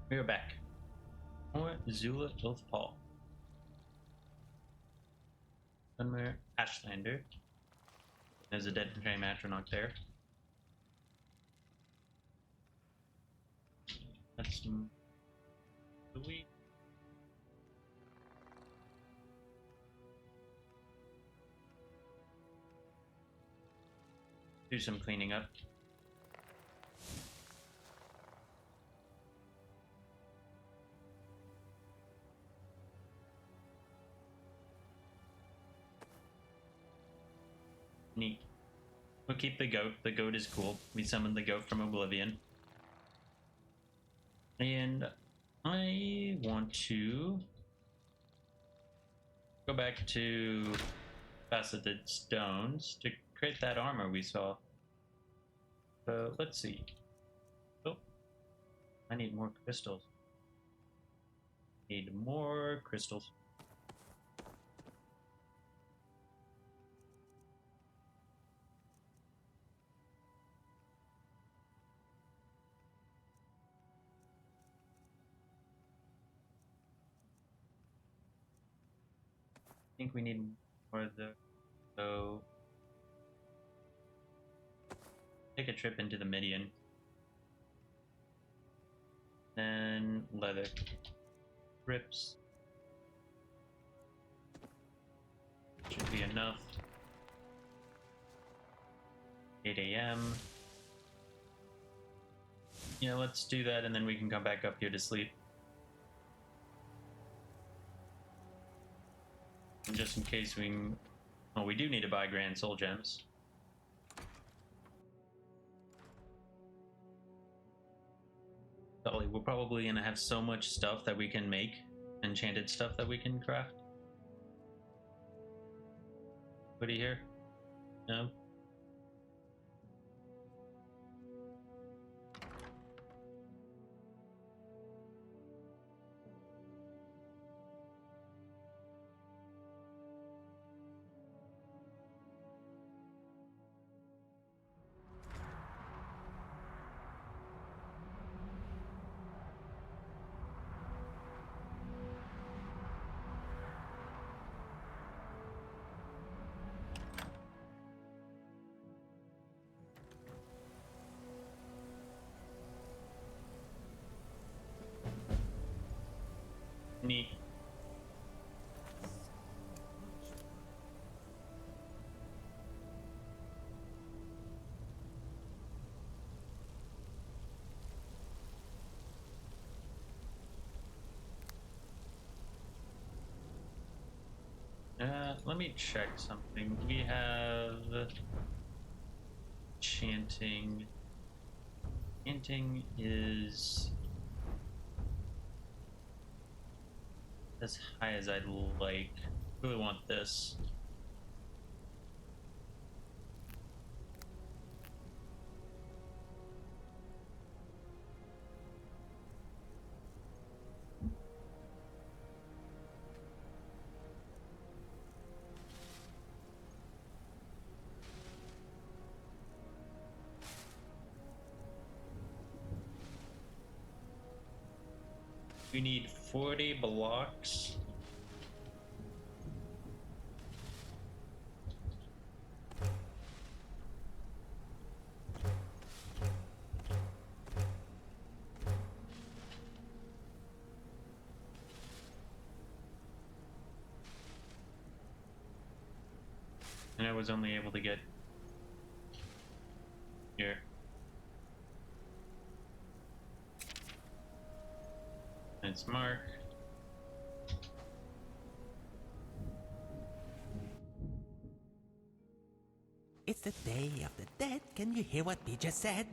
We are back. More Zula Ilath-Pal. Dunmer Ashlander. There's a dead frame astronaut there. That's do we do some cleaning up. Neat. We'll keep the goat. The goat is cool. We summoned the goat from Oblivion. And I want to go back to faceted stones to create that armor we saw. So let's see. Oh, I need more crystals. Need more crystals. I think we need more of the. So take a trip into the Midian. Then leather. Rips. Should be enough. 8 a.m. Yeah, let's do that and then we can come back up here to sleep. And just in case we... Well, we do need to buy Grand Soul Gems. We're probably going to have so much stuff that we can make. Enchanted stuff that we can craft. What do you hear? No? Neat. Let me check something. We have chanting. Chanting is as high as I'd like. Really want this. We need 40 blocks. And I was only able to get here. It's Mark. It's the Day of the Dead. Can you hear what we just said?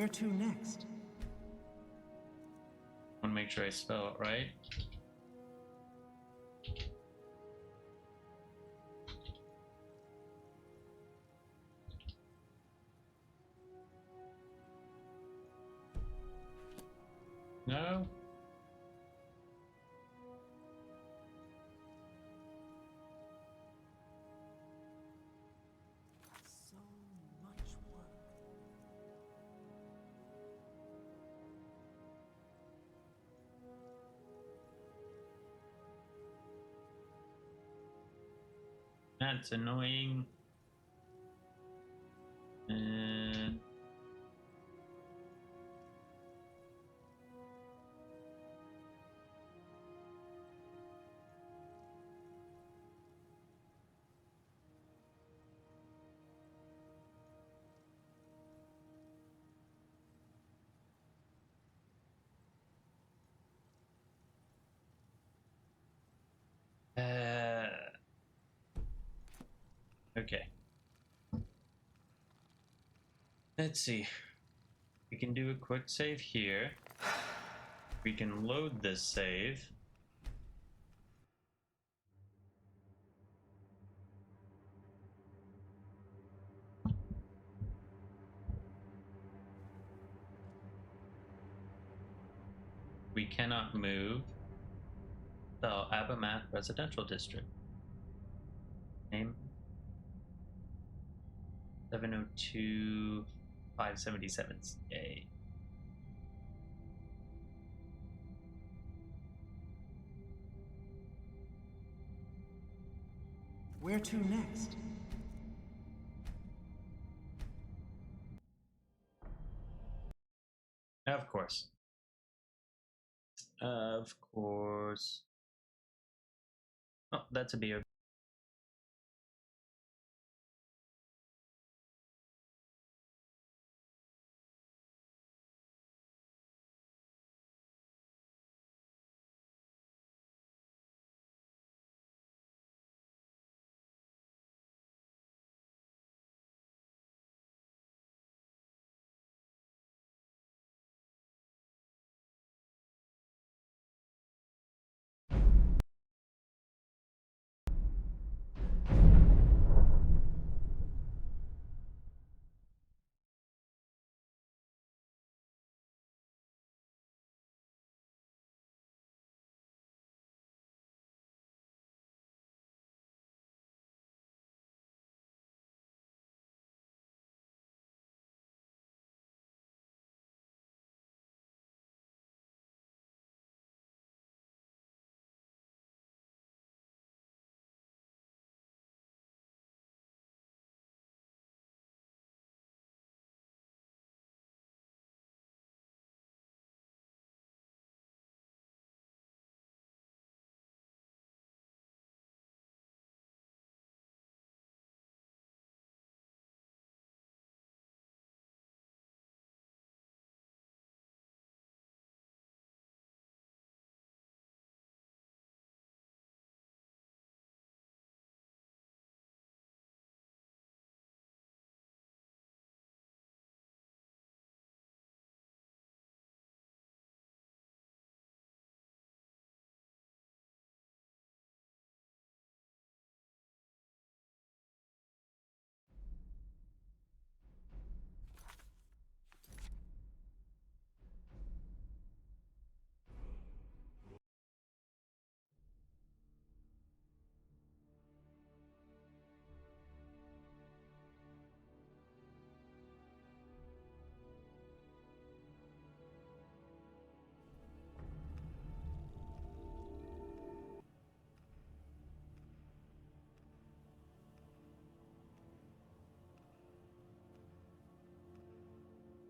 Where to next? I want to make sure I spell it right. No? So much work. That's annoying. And okay. Let's see. We can do a quick save here. We can load this save. We cannot move the Abermath Residential District. Name 702 577. Yay. Where to next? Of course. Of course. Oh, that's a beer.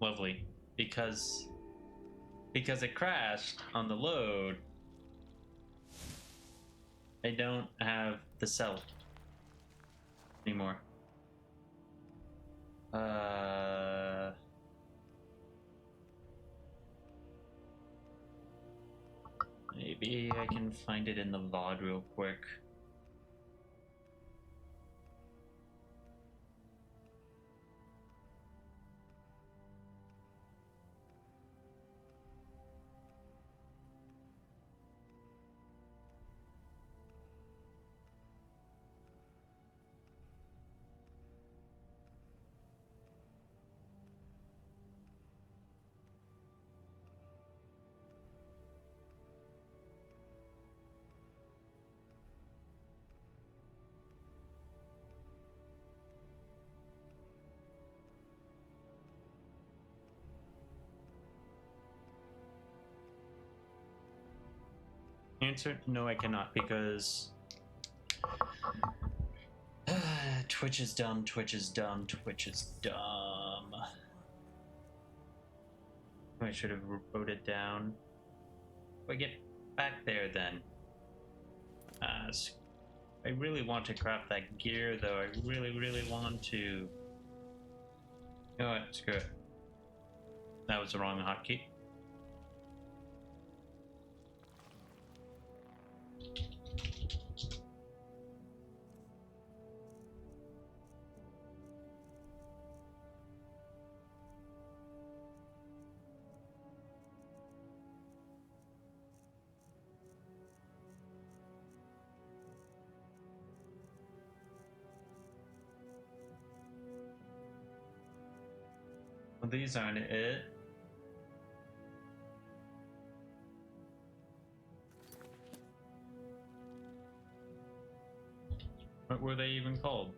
Lovely. Because it crashed on the load, I don't have the cell anymore. Maybe I can find it in the VOD real quick. Answer: no, I cannot, because Twitch is dumb, Twitch is dumb, Twitch is dumb. I should have wrote it down. I get back there then. I really want to craft that gear, though. I really, really want to. You know what? Screw it. That was the wrong hotkey. Well, these aren't it. What were they even called?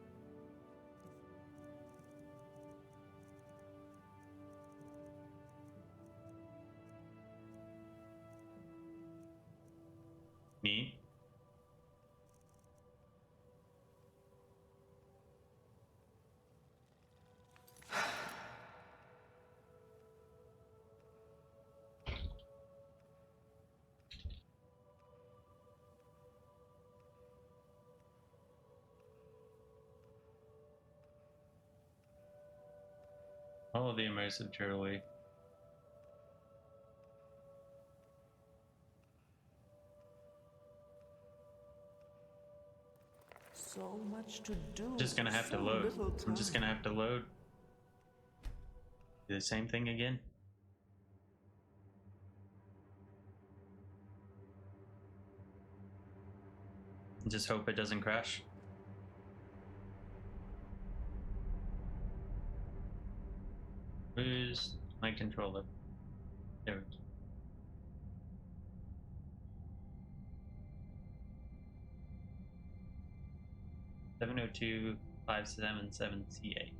Me? Oh, the immersive jewelry. So much to do. Just gonna have to load. I'm just gonna have to load. Do the same thing again. Just hope it doesn't crash. Where's my controller? There we go. 702.577 CA.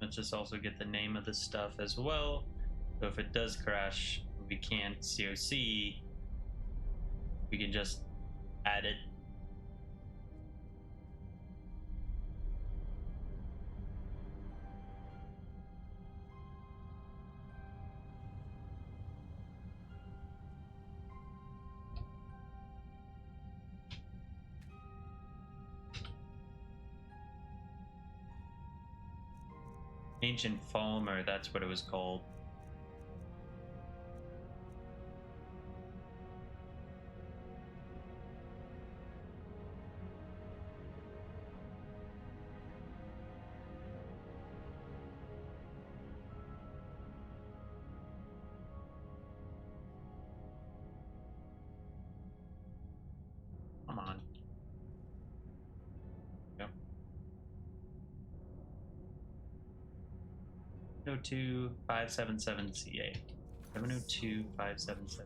Let's just also get the name of the stuff as well. So if it does crash, we can't COC, we can just add it. Ancient Falmer, that's what it was called. Come on. Yep. 702.577 CA. 702.577.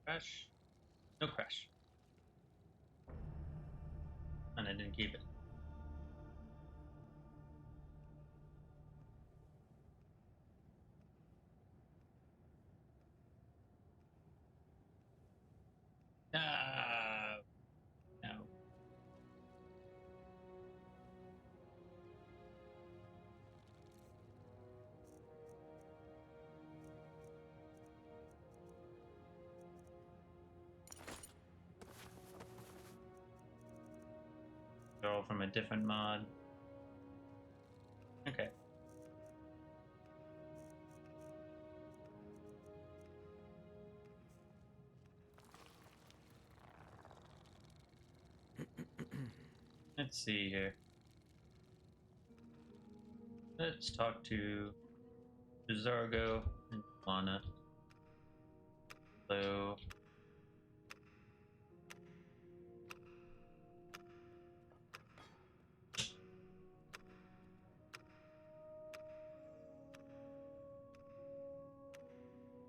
Crash? No crash. And I didn't keep it. No. They're all from a different mod. Okay. Let's see here. Let's talk to Zargo and Lana. So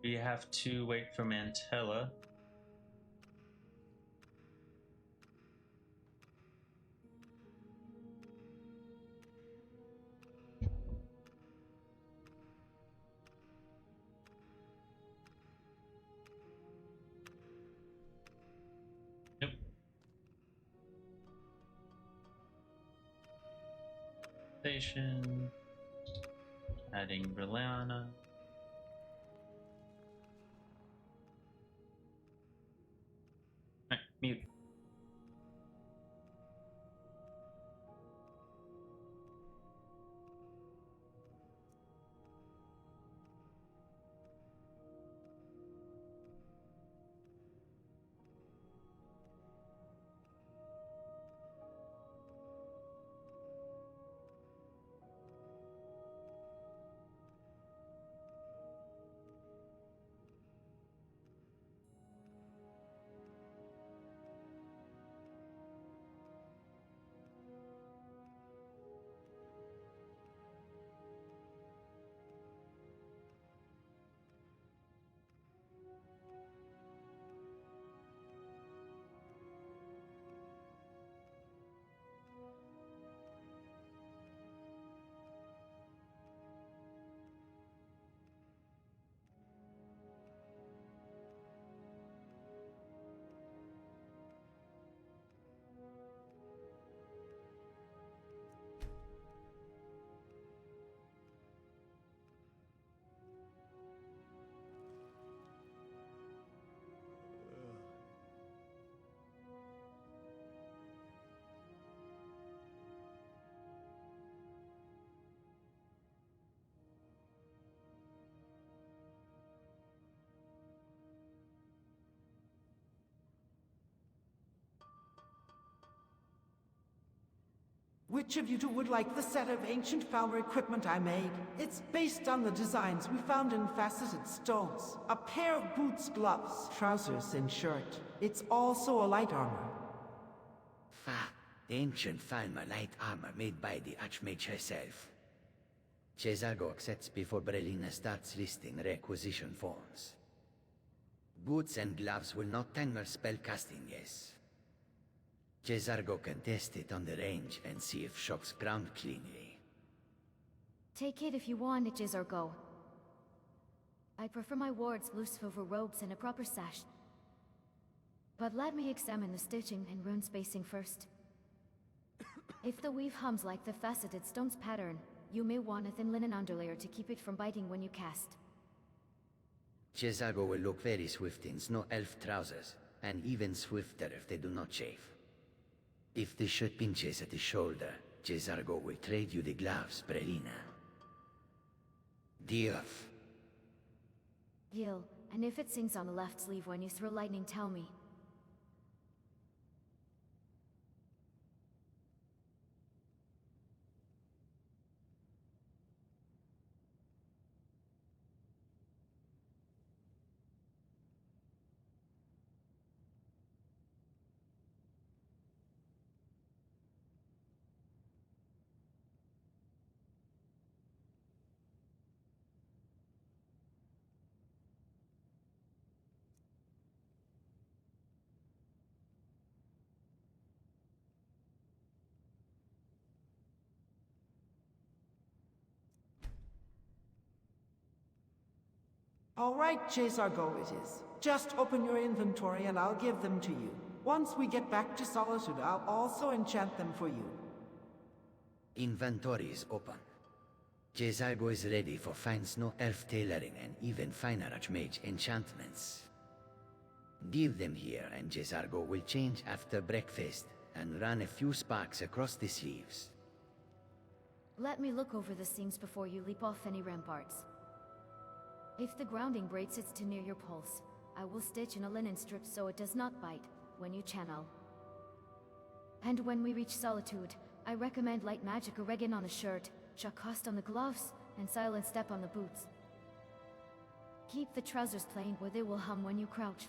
we have to wait for Mantella. Nope. Station. Adding Berliana. Alright, mute. Which of you two would like the set of ancient Falmer equipment I made? It's based on the designs we found in faceted stones. A pair of boots, gloves, trousers, and shirt. It's also a light armor. The ancient Falmer light armor made by the Archmage herself. Cesargo accepts before Brelina starts listing requisition forms. Boots and gloves will not tangle spellcasting, yes. Cesargo can test it on the range and see if shocks ground cleanly. Take it if you want it, Cesargo. I prefer my wards loose over robes and a proper sash. But let me examine the stitching and rune spacing first. If the weave hums like the faceted stone's pattern, you may want a thin linen underlayer to keep it from biting when you cast. Cesargo will look very swift in snow elf trousers, and even swifter if they do not chafe. If the shirt pinches at the shoulder, Cesargo will trade you the gloves, Brelina. Diof. Gil, and if it sings on the left sleeve when you throw lightning, tell me. All right, Cesargo it is. Just open your inventory and I'll give them to you. Once we get back to Solitude, I'll also enchant them for you. Inventory is open. Cesargo is ready for fine snow elf tailoring and even finer Archmage enchantments. Leave them here and Cesargo will change after breakfast and run a few sparks across the sleeves. Let me look over the seams before you leap off any ramparts. If the grounding braid sits too near your pulse, I will stitch in a linen strip so it does not bite when you channel. And when we reach Solitude, I recommend light magic oregano on the shirt, Chacost on the gloves, and silent step on the boots. Keep the trousers plain or they will hum when you crouch.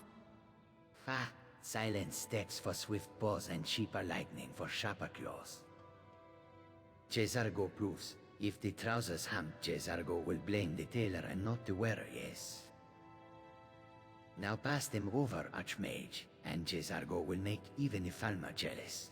Ha! Silent sticks for swift paws and cheaper lightning for sharper claws. Cesargo proves, if the trousers hum, Cesargo will blame the tailor and not the wearer, yes. Now pass them over, Archmage, and Cesargo will make even Ifalma jealous.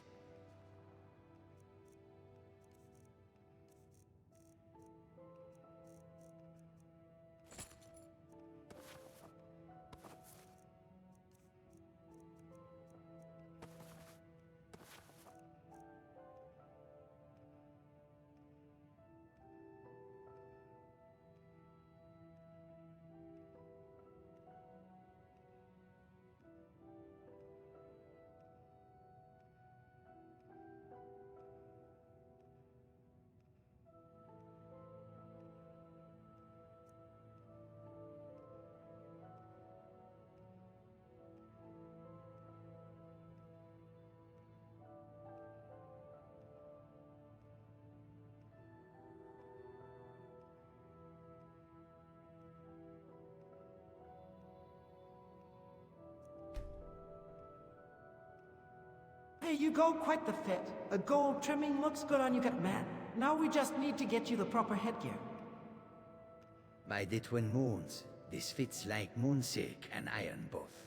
There you go, quite the fit. A gold trimming looks good on you, man. Now we just need to get you the proper headgear. By the twin moons, this fits like moon silk and iron both.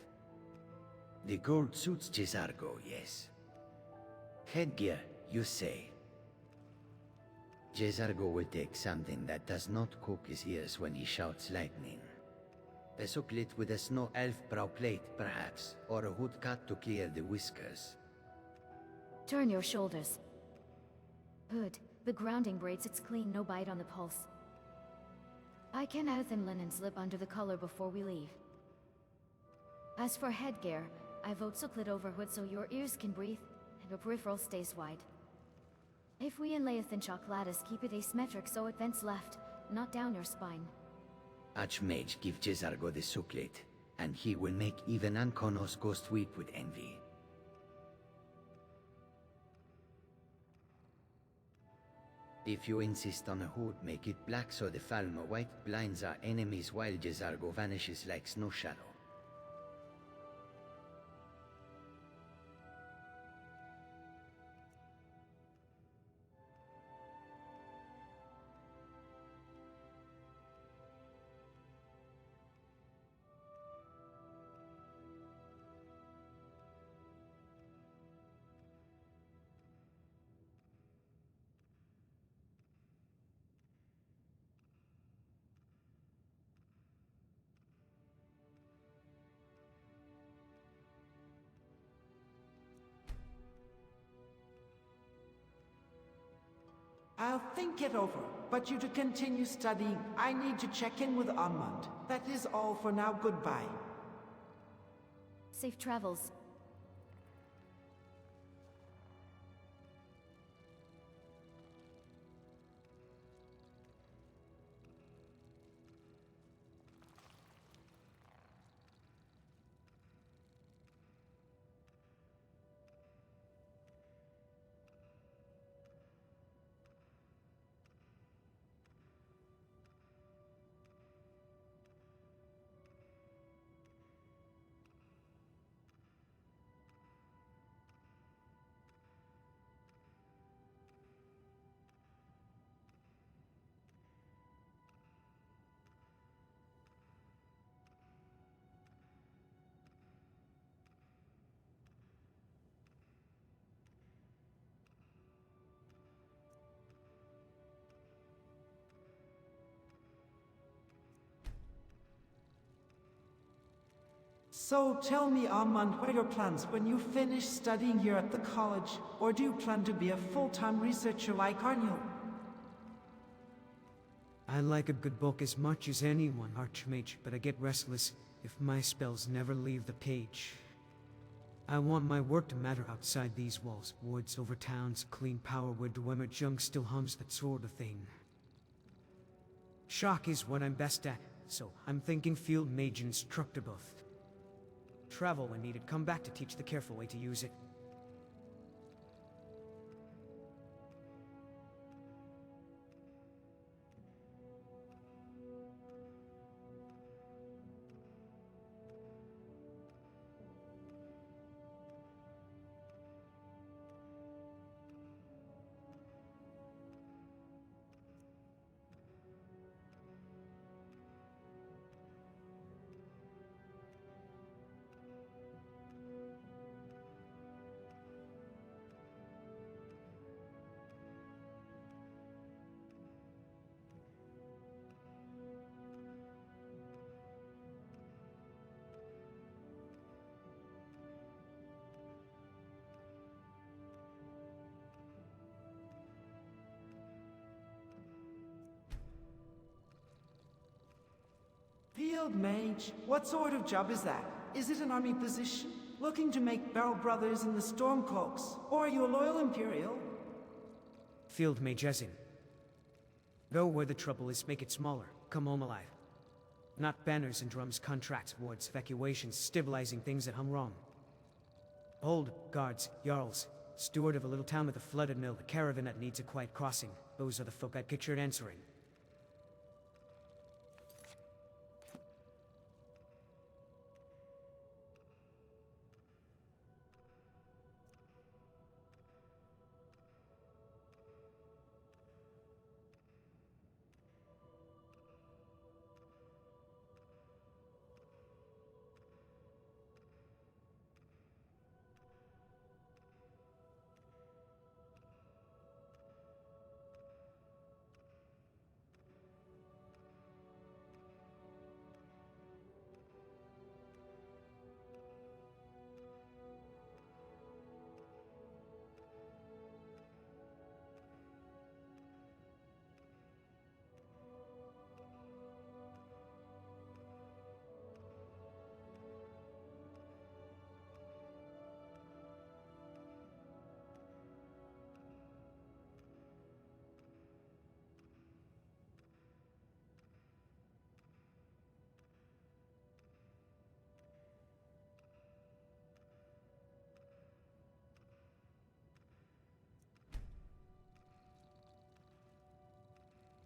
The gold suits Cesargo, yes. Headgear, you say. Cesargo will take something that does not cook his ears when he shouts lightning. A sooklet with a snow elf brow plate, perhaps, or a hood cut to clear the whiskers. Turn your shoulders. Hood, the grounding braid sits clean, no bite on the pulse. I can add thin linen slip under the collar before we leave. As for headgear, I vote sooklet over hood so your ears can breathe and your peripheral stays wide. If we inlay a thin chalk lattice, keep it asymmetric so it vents left, not down your spine. Archmage give Cesargo the sooklet, and he will make even Ankonos ghost weep with envy. If you insist on a hood, make it black so the Falma white blinds our enemies while Cesargo vanishes like snow shadow. I'll think it over, but you to continue studying, I need to check in with Amund. That is all for now, goodbye. Safe travels. So tell me, Amund, what are your plans when you finish studying here at the college? Or do you plan to be a full-time researcher like Arniel? I like a good book as much as anyone, Archmage, but I get restless if my spells never leave the page. I want my work to matter outside these walls. Woods over towns, clean power where Dunmer junk still hums, that sort of thing. Shock is what I'm best at, so I'm thinking field mage instructor both. Travel when needed, come back to teach the careful way to use it. Field Mage. What sort of job is that? Is it an army position? Looking to make Barrel Brothers in the Stormcloaks? Or are you a loyal Imperial? Field Mage as in. Go where the trouble is, make it smaller. Come home alive. Not banners and drums, contracts, wards, evacuations, stabilizing things that hum wrong. Hold, guards, jarls, steward of a little town with a flooded mill, a caravan that needs a quiet crossing. Those are the folk I pictured answering.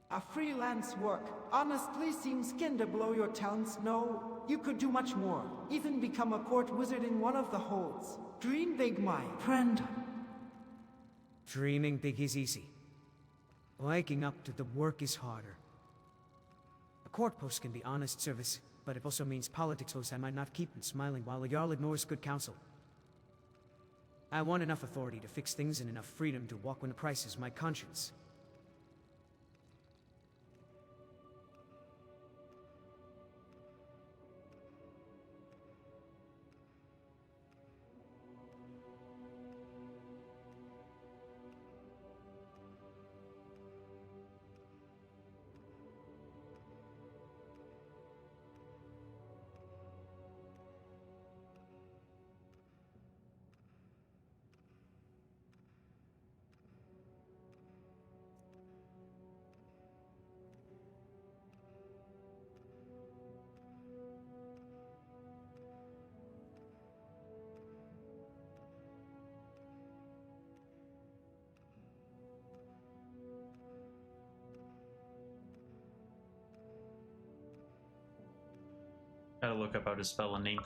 A freelance work. Honestly, seems kin to blow your talents. No, you could do much more. Even become a court wizard in one of the holds. Dream big, my friend. Dreaming big is easy. Waking up to the work is harder. A court post can be honest service, but it also means politics hosts I might not keep them smiling while a Jarl ignores good counsel. I want enough authority to fix things and enough freedom to walk when the price is my conscience. Gotta look up how to spell a name.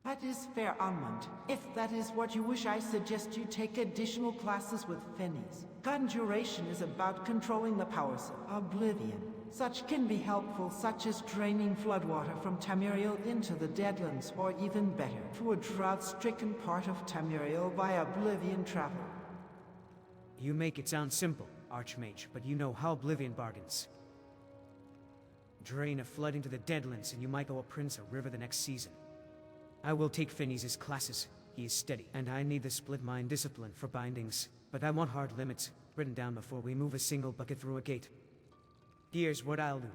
That is fair, Armand. If that is what you wish, I suggest you take additional classes with Phineas. Conjuration is about controlling the powers of Oblivion. Such can be helpful, such as draining floodwater from Tamuriel into the Deadlands, or even better, to a drought-stricken part of Tamuriel by Oblivion travel. You make it sound simple, Archmage, but you know how Oblivion bargains. Drain a flood into the Deadlands and you might go a prince a river the next season. I will take Phineas's classes. He is steady, and I need the split mind discipline for bindings. But I want hard limits, written down before we move a single bucket through a gate. Here's what I'll do.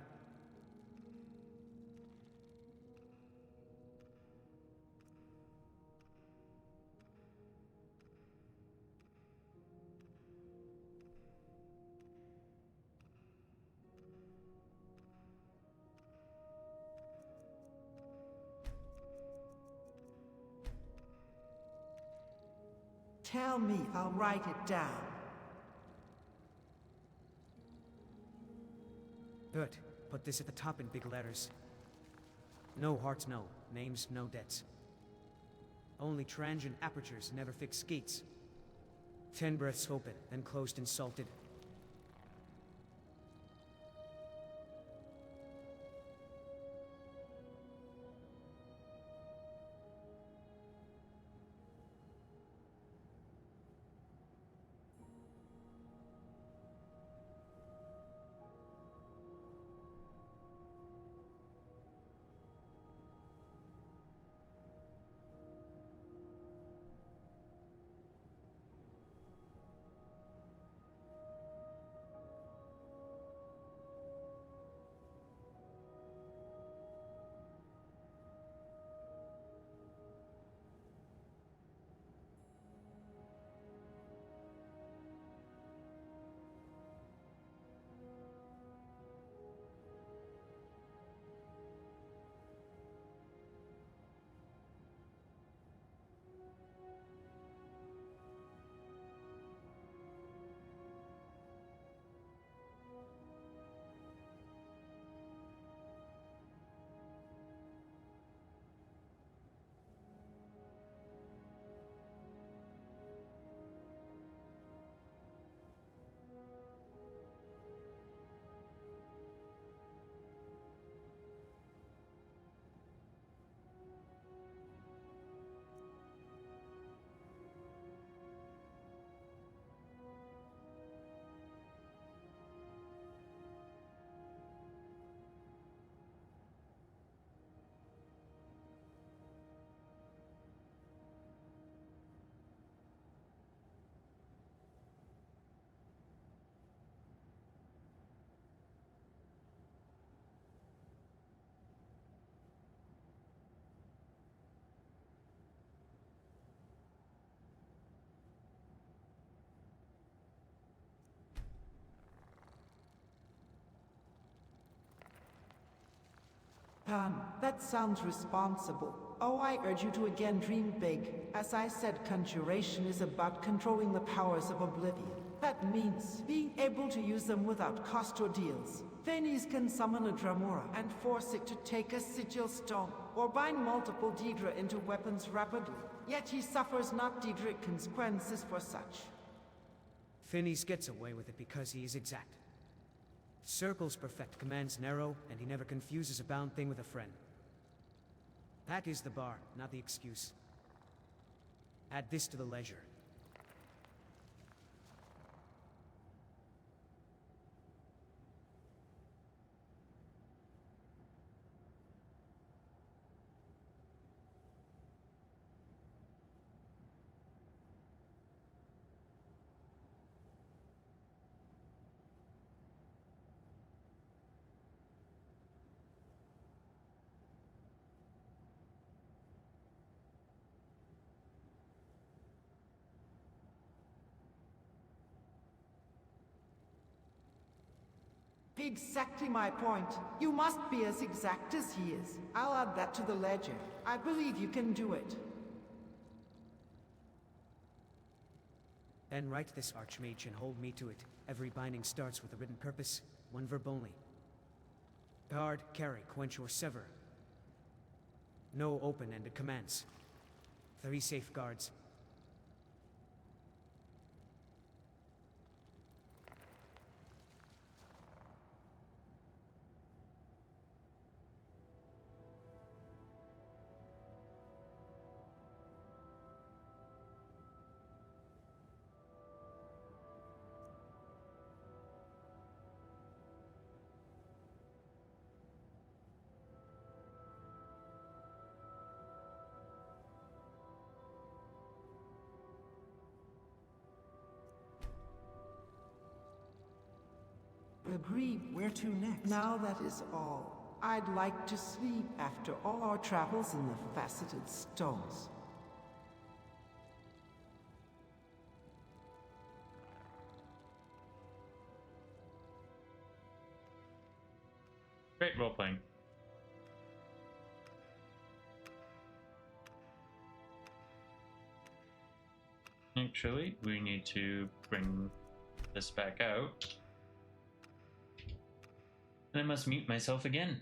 Tell me, I'll write it down. Good. Put this at the top in big letters. No hearts, no. Names, no debts. Only transient apertures, never fixed gates. 10 breaths open, then closed and salted. That sounds responsible. Oh, I urge you to again dream big. As I said, conjuration is about controlling the powers of Oblivion. That means being able to use them without cost or deals. Phineas can summon a Dramora and force it to take a sigil stone, or bind multiple Daedra into weapons rapidly. Yet he suffers not Daedric consequences for such. Phineas gets away with it because he is exact. Circles perfect, commands narrow, and he never confuses a bound thing with a friend. That is the bar, not the excuse. Add this to the ledger. Exactly my point. You must be as exact as he is. I'll add that to the ledger. I believe you can do it. Then write this, Archmage, and hold me to it. Every binding starts with a written purpose, one verb only. Guard, carry, quench, or sever. No open-ended commands. 3 safeguards. Agreed. Where to next? Now that is all. I'd like to sleep after all our travels in the faceted stones. Great role playing. Actually, we need to bring this back out. And I must mute myself again.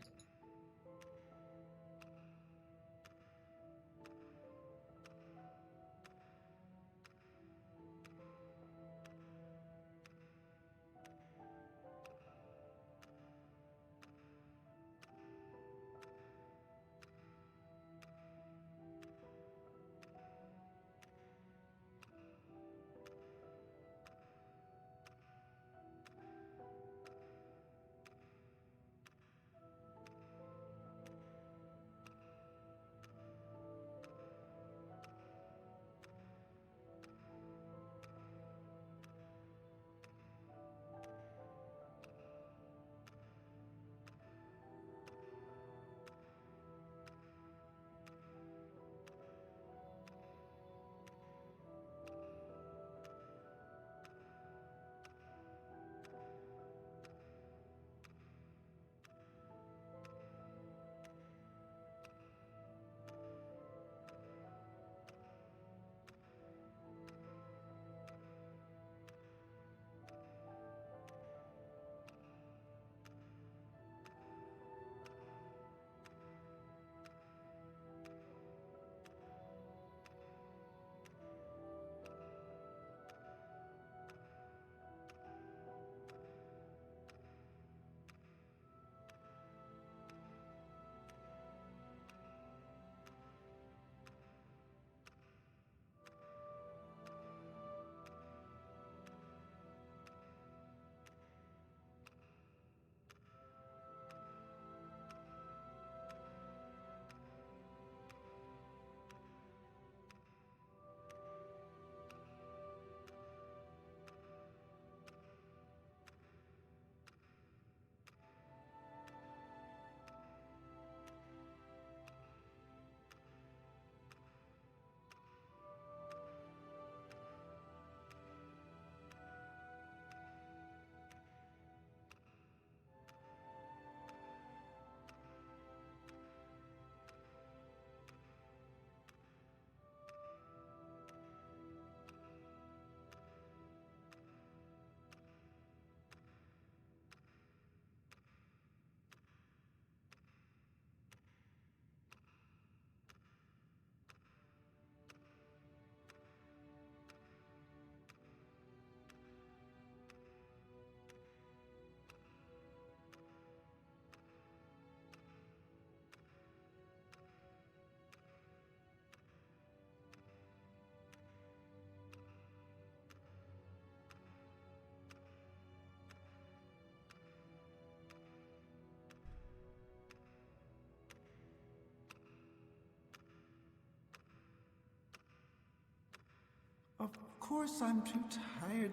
Of course I'm too tired.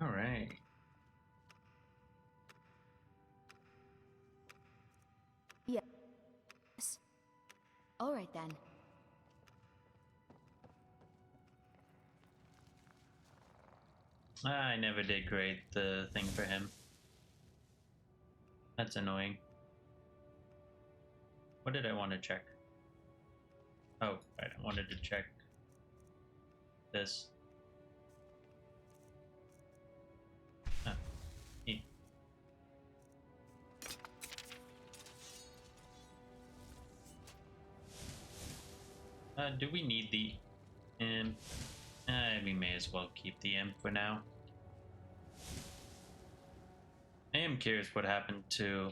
All right. Yes. All right then. I never did create the thing for him. That's annoying. What did I want to check? Oh, right, I wanted to check this. Ah, neat. Do we need the imp? We may as well keep the imp for now. I am curious what happened to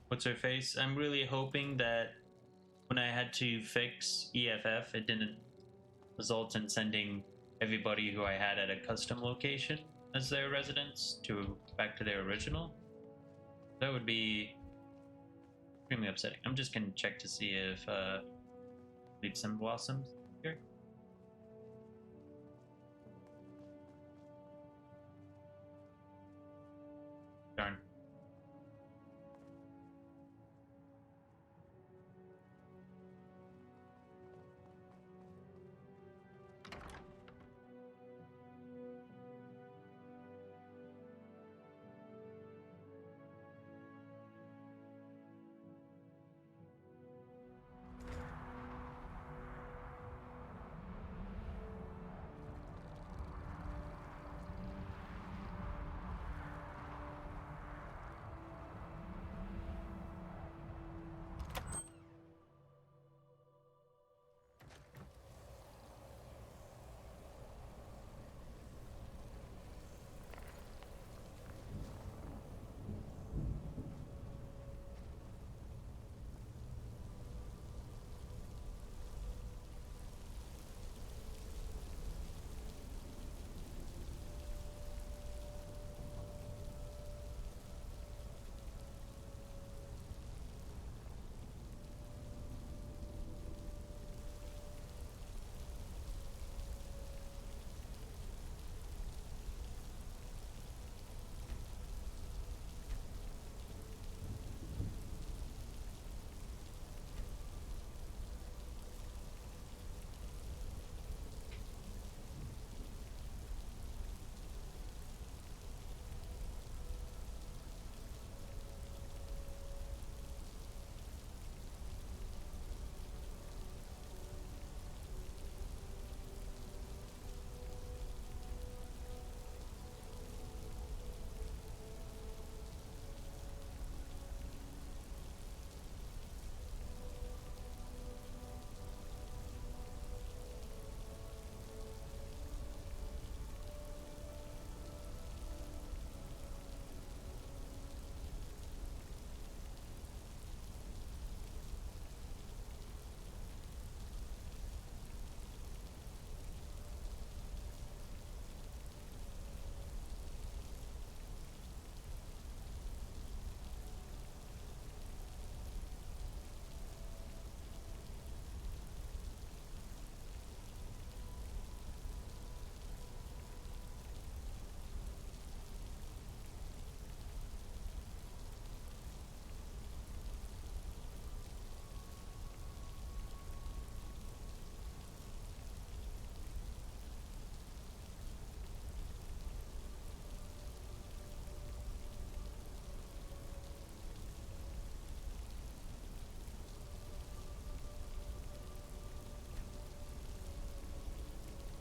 what's her face. I'm really hoping that when I had to fix EFF, it didn't result in sending everybody who I had at a custom location as their residence to back to their original. That would be extremely upsetting. I'm just gonna check to see if leaves some blossoms here. Darn.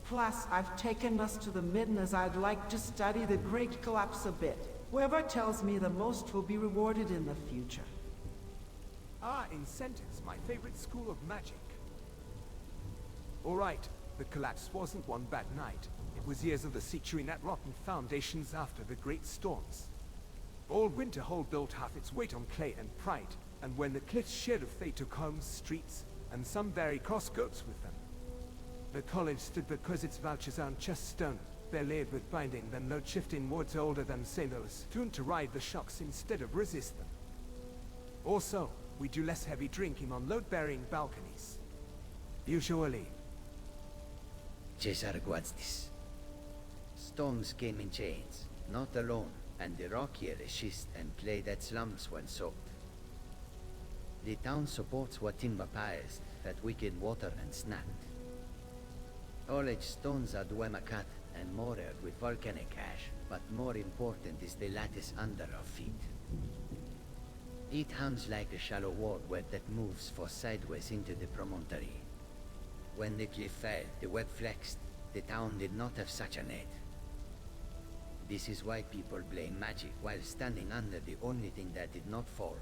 Plus, I've taken us to the Midden as I'd like to study the Great Collapse a bit. Whoever tells me the most will be rewarded in the future. Ah, incentives, my favorite school of magic. Alright, the collapse wasn't one bad night. It was years of the siege at rotten foundations after the great storms. Old Winterhold built half its weight on clay and pride, and when the cliffs shed of they took homes, streets, and some very crossroads with them. The college stood because its vouchers aren't just stone. They're laid with binding, then load-shifting wards older than sailors, tuned to ride the shocks instead of resist them. Also, we do less heavy drinking on load-bearing balconies. Usually. Cesar Guazdis. Storms came in chains, not alone, and the rock here is schist and clay that slumps when soaked. The town supports what timber piles, that wicked water and snapped. College stones are Dwemakat and mortared with volcanic ash, but more important is the lattice under our feet. It hums like a shallow wall where that moves for sideways into the promontory. When the cliff fell, the web flexed. The town did not have such a net. This is why people blame magic while standing under the only thing that did not fall.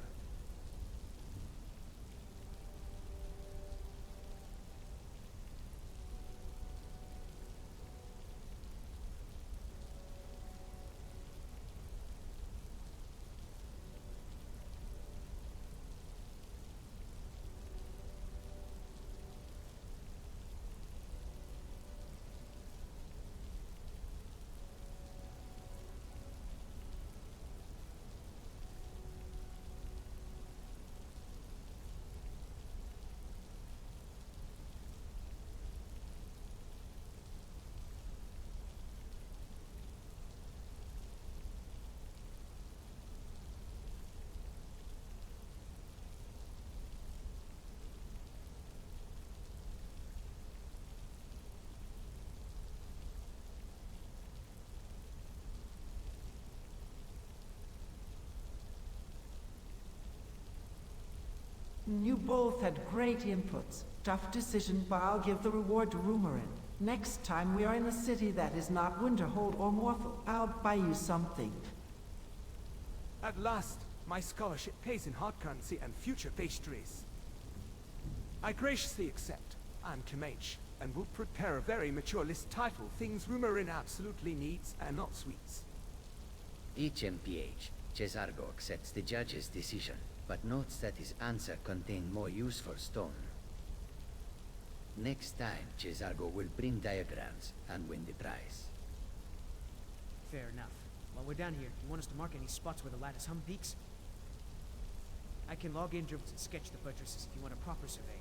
You both had great inputs. Tough decision, but I'll give the reward to Rumorin. Next time we are in a city that is not Winterhold or Morthal, I'll buy you something. At last, my scholarship pays in hard currency and future pastries. I graciously accept. I'm Kmh, and will prepare a very mature list titled Things Rumorin absolutely needs and not sweets. Each MPH, Cesargo accepts the judge's decision, but notes that his answer contained more useful stone. Next time, Cesargo will bring diagrams and win the prize. Fair enough. While we're down here, you want us to mark any spots where the lattice hum peaks? I can log in dribbles and sketch the buttresses if you want a proper survey.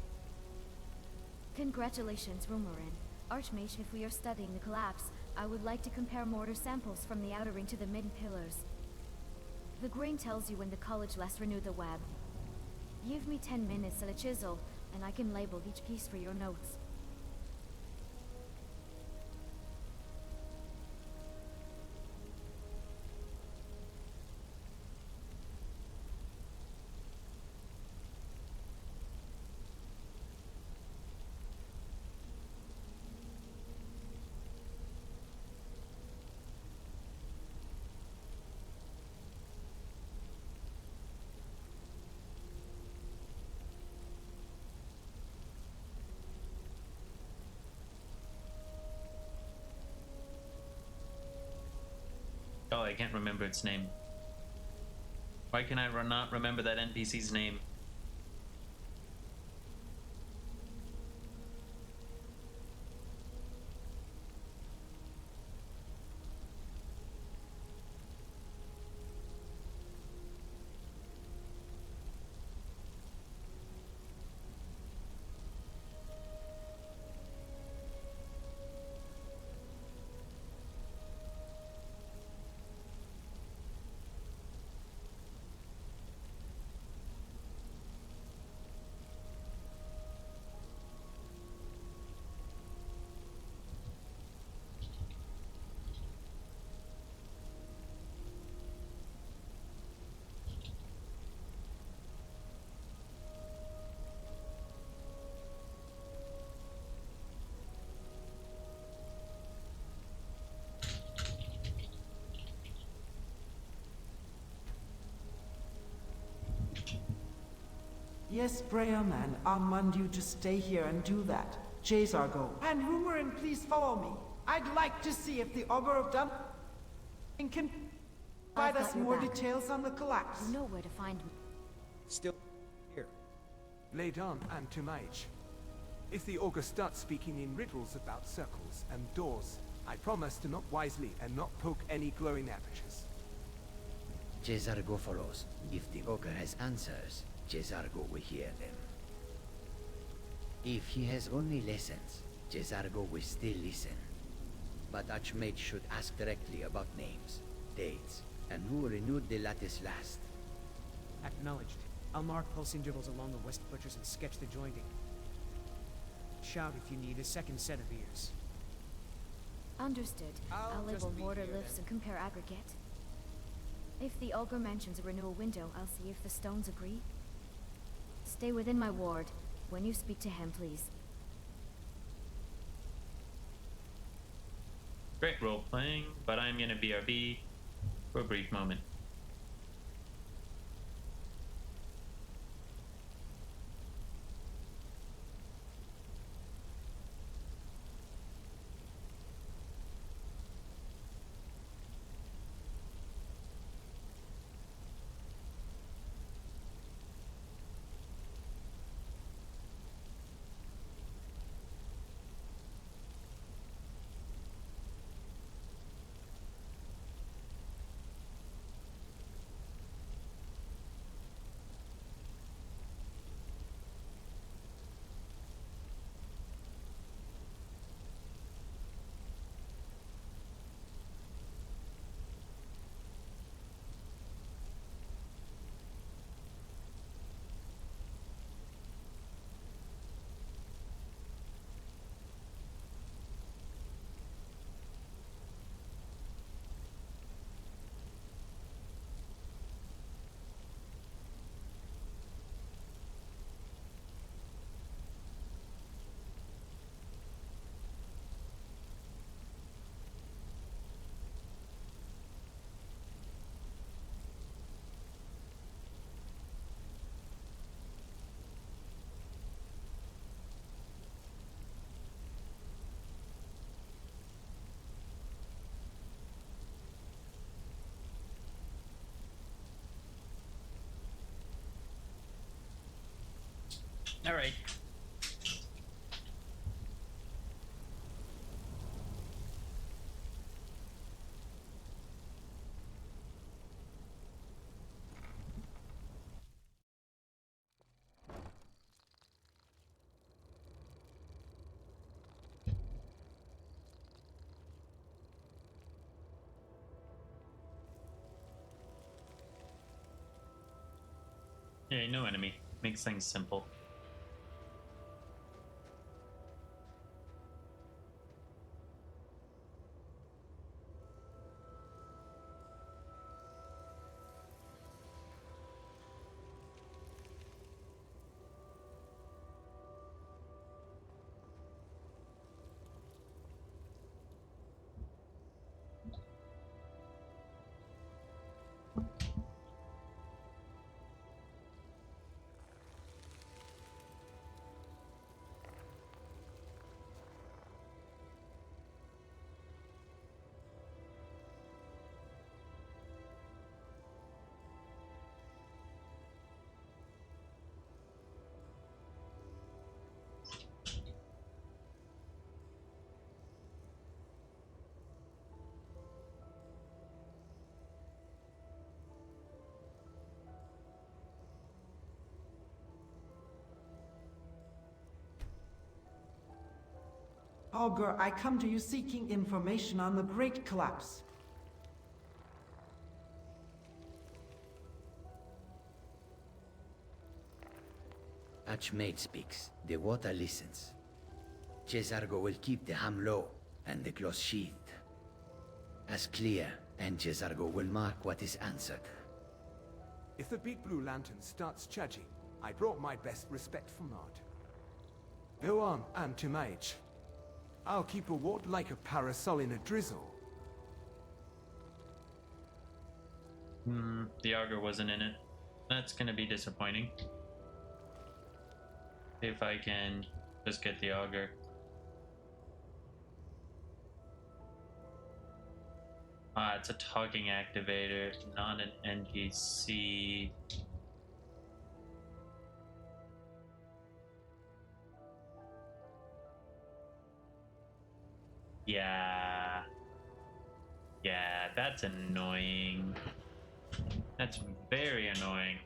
Congratulations, Rumorin. Archmage, if we are studying the collapse, I would like to compare mortar samples from the outer ring to the midden pillars. The grain tells you when the college last renewed the web. Give me 10 minutes and a chisel, and I can label each piece for your notes. Oh, I can't remember its name. Why can I not remember that NPC's name? Yes, Braham, and I'll mund you to stay here and do that. Cesargo. And Rumorin, please follow me. I'd like to see if the Ogre of Dunmer can provide us more details on the collapse. You know where to find me. Still here. Laid on and Kmh. If the Ogre starts speaking in riddles about circles and doors, I promise to knock wisely and not poke any glowing apertures. Cesargo follows. If the ogre has answers, Cesargo will hear them. If he has only lessons, Cesargo will still listen. But Archmage should ask directly about names, dates, and who renewed the lattice last. Acknowledged. I'll mark pulsing dribbles along the west butchers and sketch the jointing. Shout if you need a second set of ears. Understood. I'll label mortar lifts and compare aggregate. If the ogre mentions a renewal window, I'll see if the stones agree. Stay within my ward. When you speak to him, please. Great role playing, but I'm gonna BRB for a brief moment. All right. Yeah, no enemy. Makes things simple. Augur, I come to you seeking information on the Great Collapse. Archmage speaks. The water listens. Cesargo will keep the ham low and the close sheathed. As clear, and Cesargo will mark what is answered. If the big blue lantern starts charging, I brought my best respect for Mart. Go on, Anti-Mage. I'll keep a ward like a parasol in a drizzle. The auger wasn't in it. That's gonna be disappointing. If I can just get the auger. Ah, it's a talking activator, not an NPC. Yeah. Yeah, that's annoying. That's very annoying.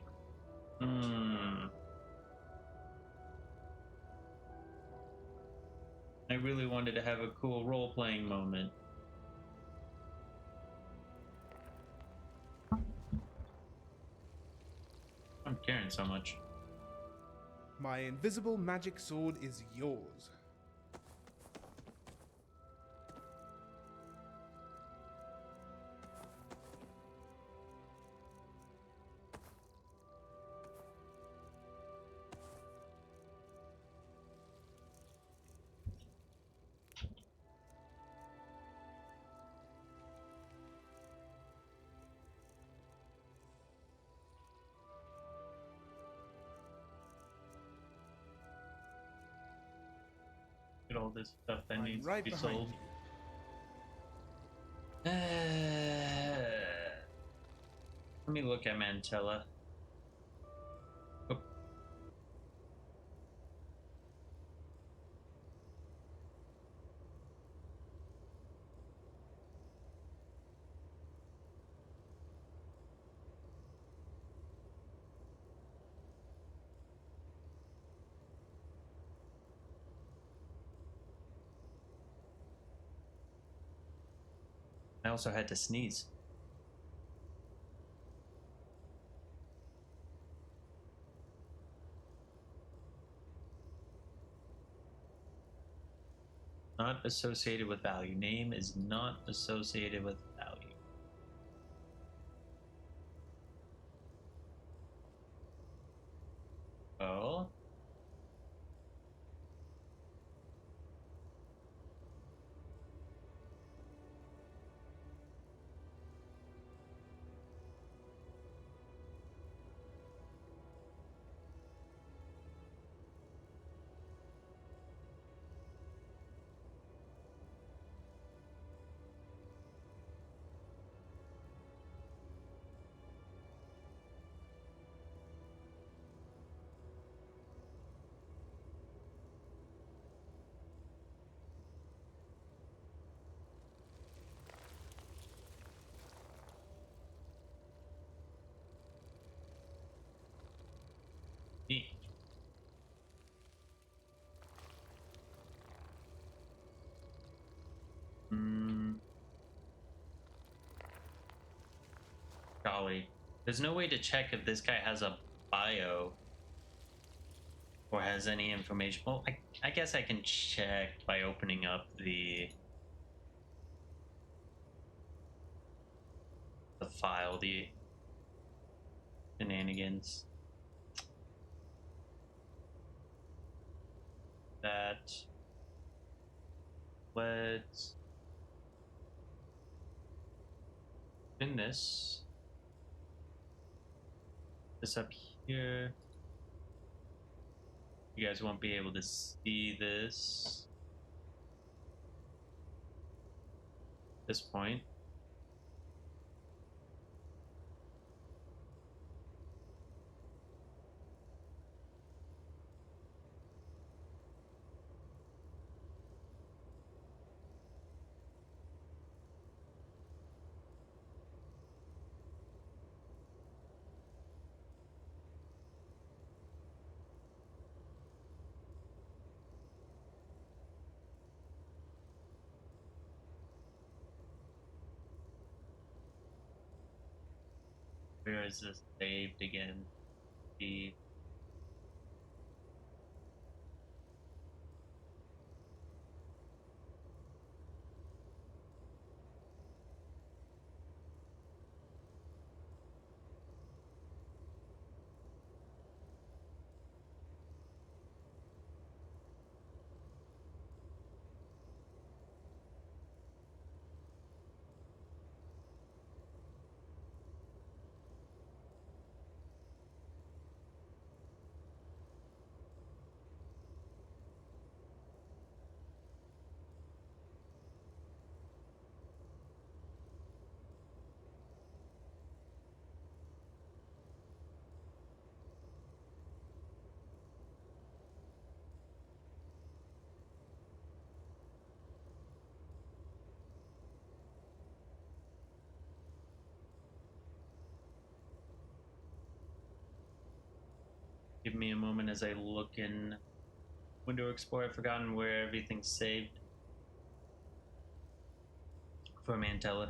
I really wanted to have a cool role-playing moment. I'm caring so much. My invisible magic sword is yours. all this stuff that I'm needs right to be behind sold. you. Let me look at Mantella. Oh. I also had to sneeze. Not associated with value. Name is not associated with value. Oh. Neat. Golly. There's no way to check if this guy has a bio or has any information. Well, I guess I can check by opening up the file, the shenanigans. That. Let's spin this. This up here. You guys won't be able to see this at this point. Where is this saved again? The give me a moment as I look in Window Explorer. I've forgotten where everything's saved for Mantella.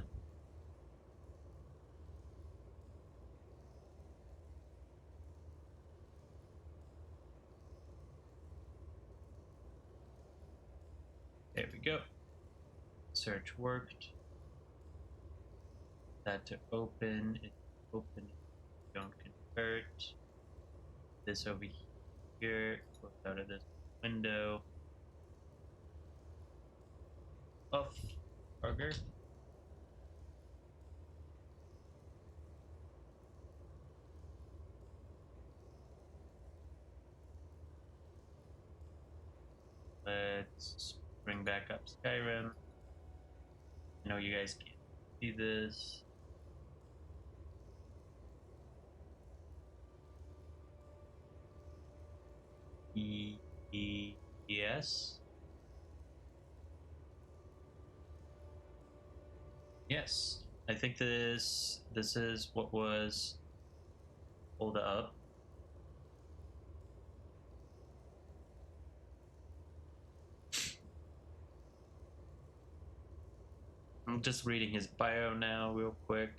There we go. Search worked. That to open. It open. Don't convert. This over here. Close out of this window. Off. Bugger. Let's bring back up Skyrim. I know you guys can't see this. Yes. Yes. I think this is what was pulled up. I'm just reading his bio now real quick.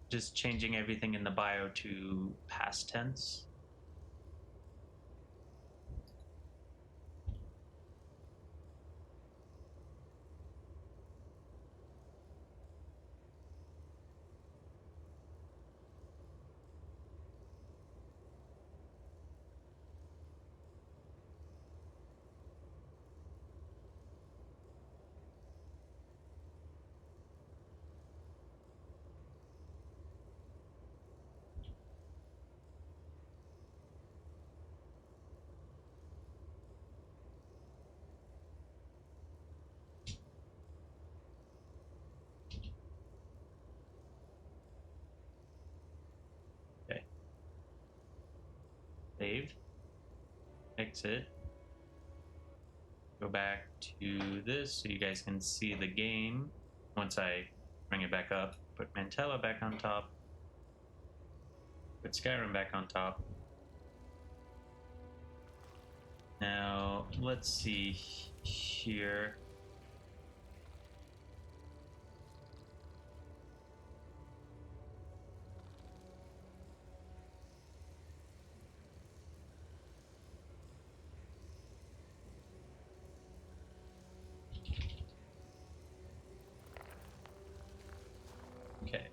Just changing everything in the bio to past tense. Okay. Save. Exit. Go back to this so you guys can see the game. Once I bring it back up, put Mantella back on top. Put Skyrim back on top. Now, let's see here. Okay.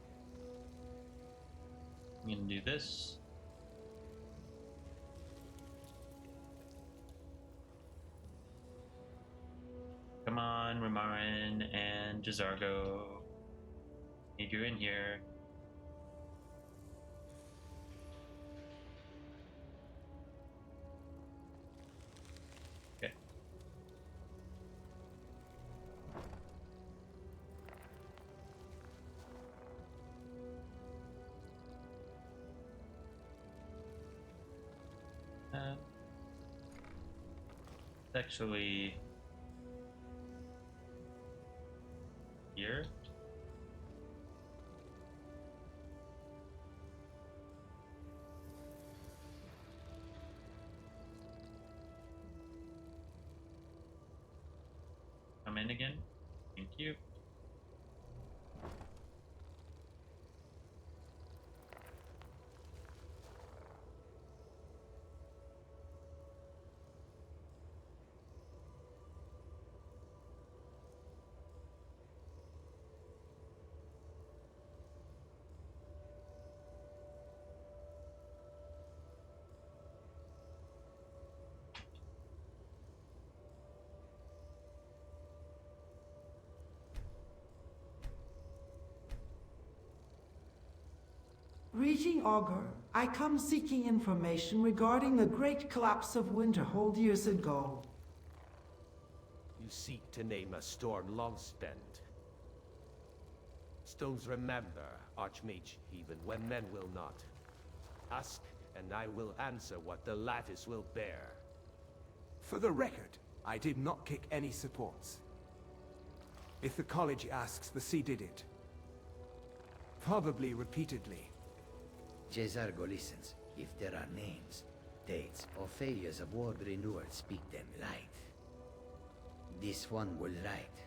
I'm gonna do this. Come on, Ramarin and Jazargo. Need you in here. Okay. Actually here. Come in again. Thank you. Greeting, Augur. I come seeking information regarding the great collapse of Winterhold years ago. You seek to name a storm long spent. Stones remember, Archmage, even when men will not. Ask, and I will answer what the lattice will bear. For the record, I did not kick any supports. If the college asks, the sea did it. Probably repeatedly. Cesargo listens. If there are names, dates, or failures of ward renewal, speak them light. This one will write.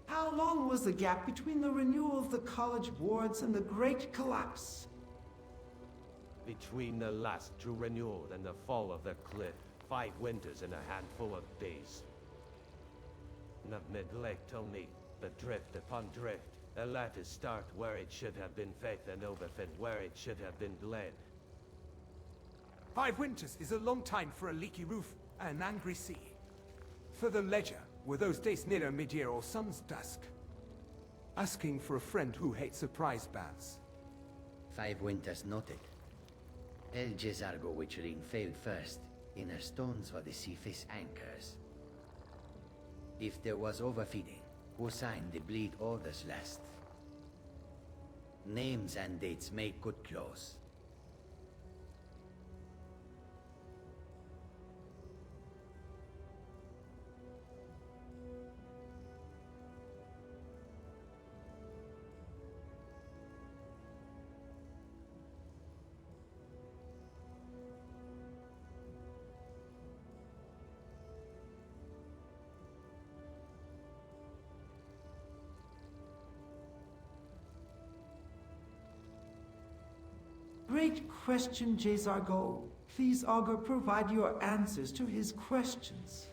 How long was the gap between the renewal of the college wards and the Great Collapse? Between the last true renewal and the fall of the cliff, 5 winters and a handful of days. The mid-lake told me, but drift upon drift, a lattice start where it should have been faith and overfed where it should have been bled. 5 winters is a long time for a leaky roof and an angry sea. For the ledger, were those days nearer mid-year or sun's dusk? Asking for a friend who hates surprise baths. 5 winters noted. El Cesargo which ring failed first, in her stones were the sea face anchors. If there was overfeeding, who signed the bleed orders last? Names and dates make good close. Great question, Jezargo. Please, Augur, provide your answers to his questions.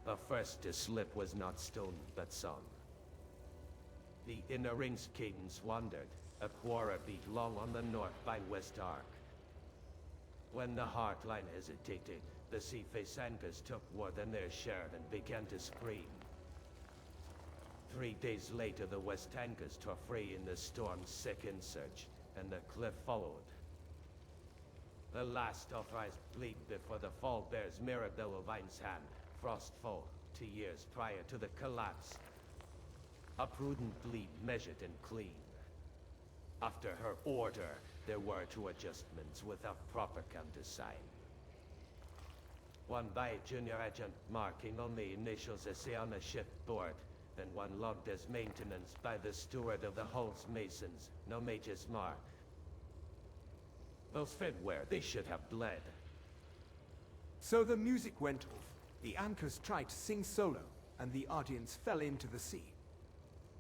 The first to slip was not stone, but song. The inner ring's cadence wandered, a quarter beat long on the north by West Arc. When the heartline hesitated, the sea face anchors took more than their share and began to scream. 3 days later, the west anchors tore free in the storm's sick insurge, and the cliff followed. The last authorized bleed before the fall bears mirrored the Levine's hand, frostfall, 2 years prior to the collapse. A prudent bleed measured and clean. After her order, there were 2 adjustments without proper countersign. One by a junior adjunct marking only initials essay on a shipboard, and one logged as maintenance by the steward of the hull's masons, no mage's mark. Those fed where they should have bled. So the music went off, the anchors tried to sing solo, and the audience fell into the sea.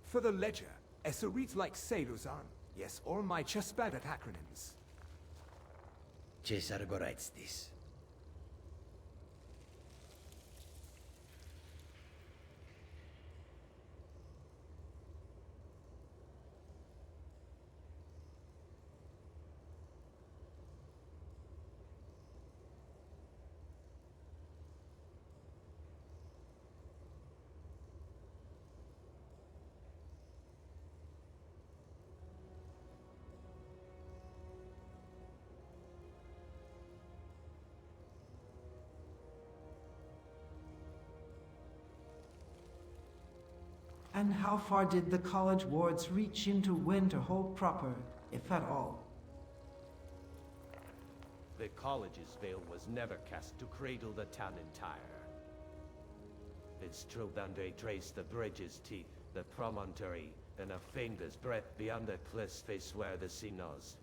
For the ledger, Essa reads like sailors on. Yes, all my just bad at acronyms. Cesargo writes this. And how far did the college wards reach into Winterhold proper, if at all? The college's veil was never cast to cradle the town entire. It's true that they traced the bridge's teeth, the promontory, and a finger's breadth beyond the cliff's face where the sea knows.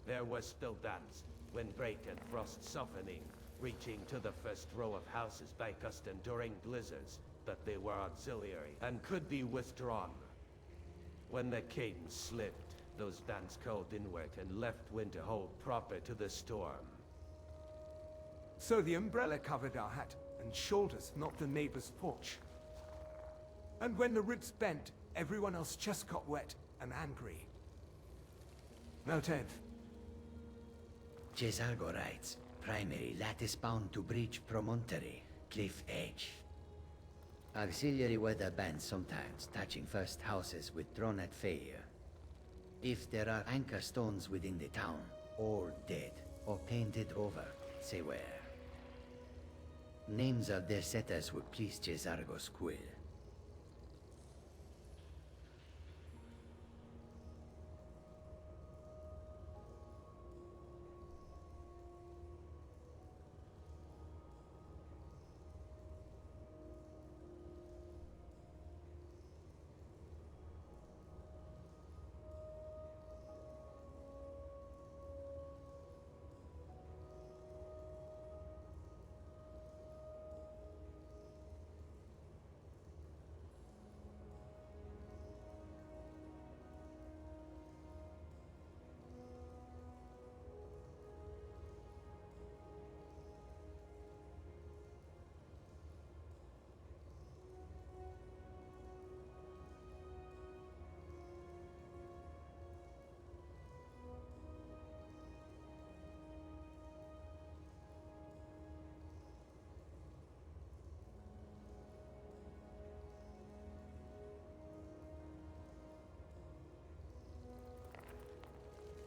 There was still dams, when break and frost softening, reaching to the first row of houses by custom during blizzards, but they were auxiliary and could be withdrawn. When the cadence slipped, those dams curled inward and left Winterhold proper to the storm. So the umbrella covered our hat and shoulders, not the neighbor's porch. And when the ribs bent, everyone else just got wet and angry. Noted. Cesargo writes, primary lattice bound to breach promontory, cliff edge. Auxiliary weather bands sometimes, touching first houses withdrawn at failure. If there are anchor stones within the town, all dead or painted over, say where. Names of their setters would please Cesargo's quill.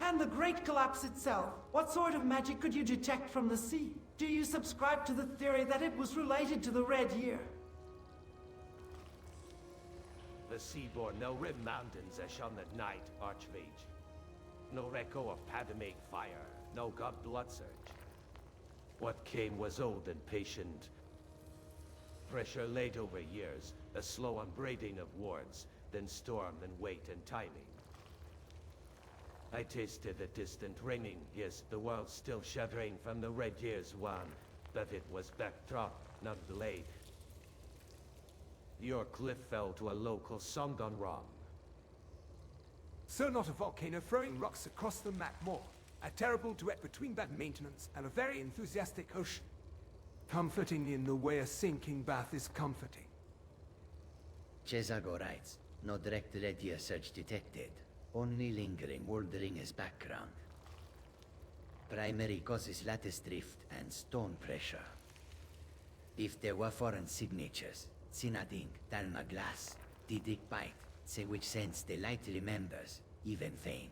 And the Great Collapse itself, what sort of magic could you detect from the sea? Do you subscribe to the theory that it was related to the Red Year? The sea bore no rim mountains as shone at night, Archmage. No echo of Padmake fire, no god blood surge. What came was old and patient. Pressure laid over years, a slow unbraiding of wards, then storm and weight and timing. I tasted the distant ringing, yes, the world still shuddering from the Red Year's one, but it was backdrop, not delayed. Your cliff fell to a local song gone wrong. So not a volcano throwing rocks across the map more. A terrible duet between bad maintenance and a very enthusiastic ocean. Comforting in the way a sinking bath is comforting. Cesargo writes, no direct Red Year surge detected. Only lingering, moldering as background. Primary causes lattice drift and stone pressure. If there were foreign signatures, Sinading, Dalma glass, Didrik bite, say which sense the light remembers, even faint.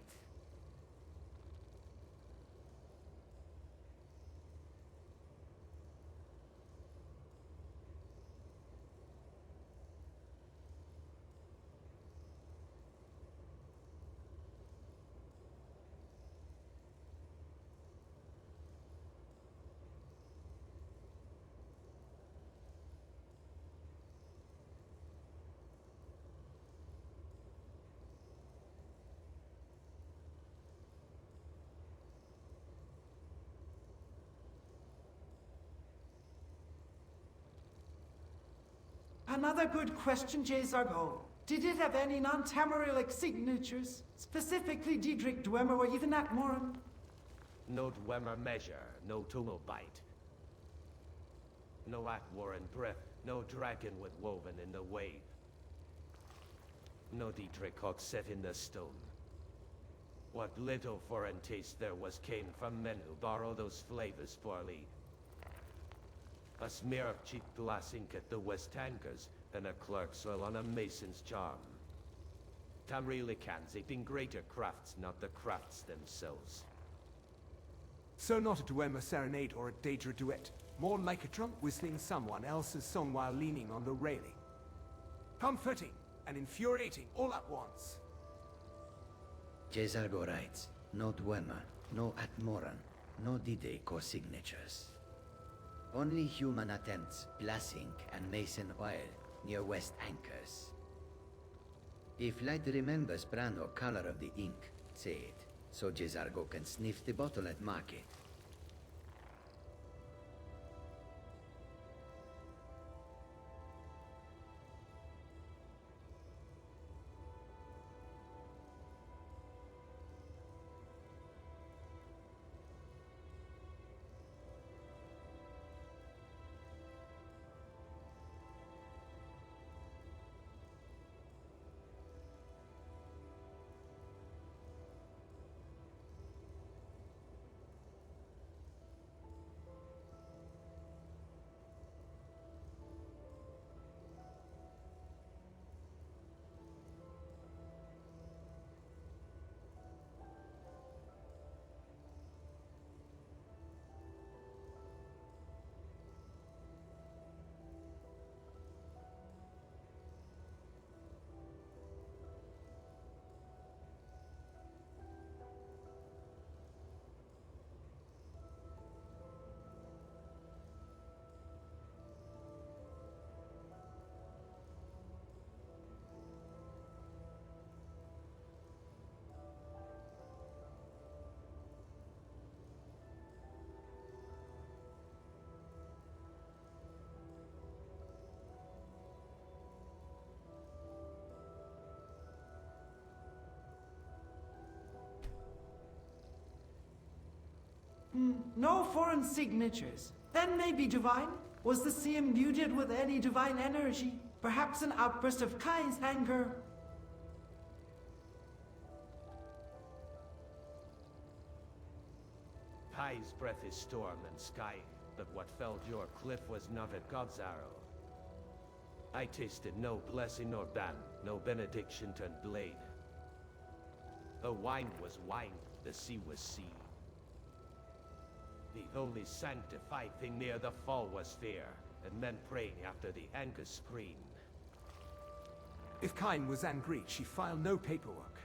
Another good question, Cesargo. Did it have any non-Tamarilic signatures? Specifically Diedrich Dwemer or even Atmoran? No Dwemer measure, no tumult bite. No Atwaran breath, no dragon with woven in the wave. No Diedrich hawk set in the stone. What little foreign taste there was came from men who borrow those flavors poorly. A smear of cheap glass ink at the West Anchors, and a clerk's oil on a mason's charm. Tamrilicans aping greater crafts, not the crafts themselves. So not a Dwemer serenade or a Daedra duet. More like a drunk whistling someone else's song while leaning on the railing. Comforting, and infuriating all at once. Cesargo writes, no Dwemer, no Atmoran, no D-Day core signatures. Only human attempts, Blasink and Mason Oil near West Anchors. If Light remembers Brano color of the ink, say it, so Cesargo can sniff the bottle at market. No foreign signatures. Then maybe divine? Was the sea imbued with any divine energy? Perhaps an outburst of Kai's anger? Kai's breath is storm and sky, but what felled your cliff was not a god's arrow. I tasted no blessing nor ban, no benediction turned blade. The wine was wine, the sea was sea. The only sanctified thing near the fall was fear, and men praying after the anchor scream. If Kine was angry, she filed no paperwork.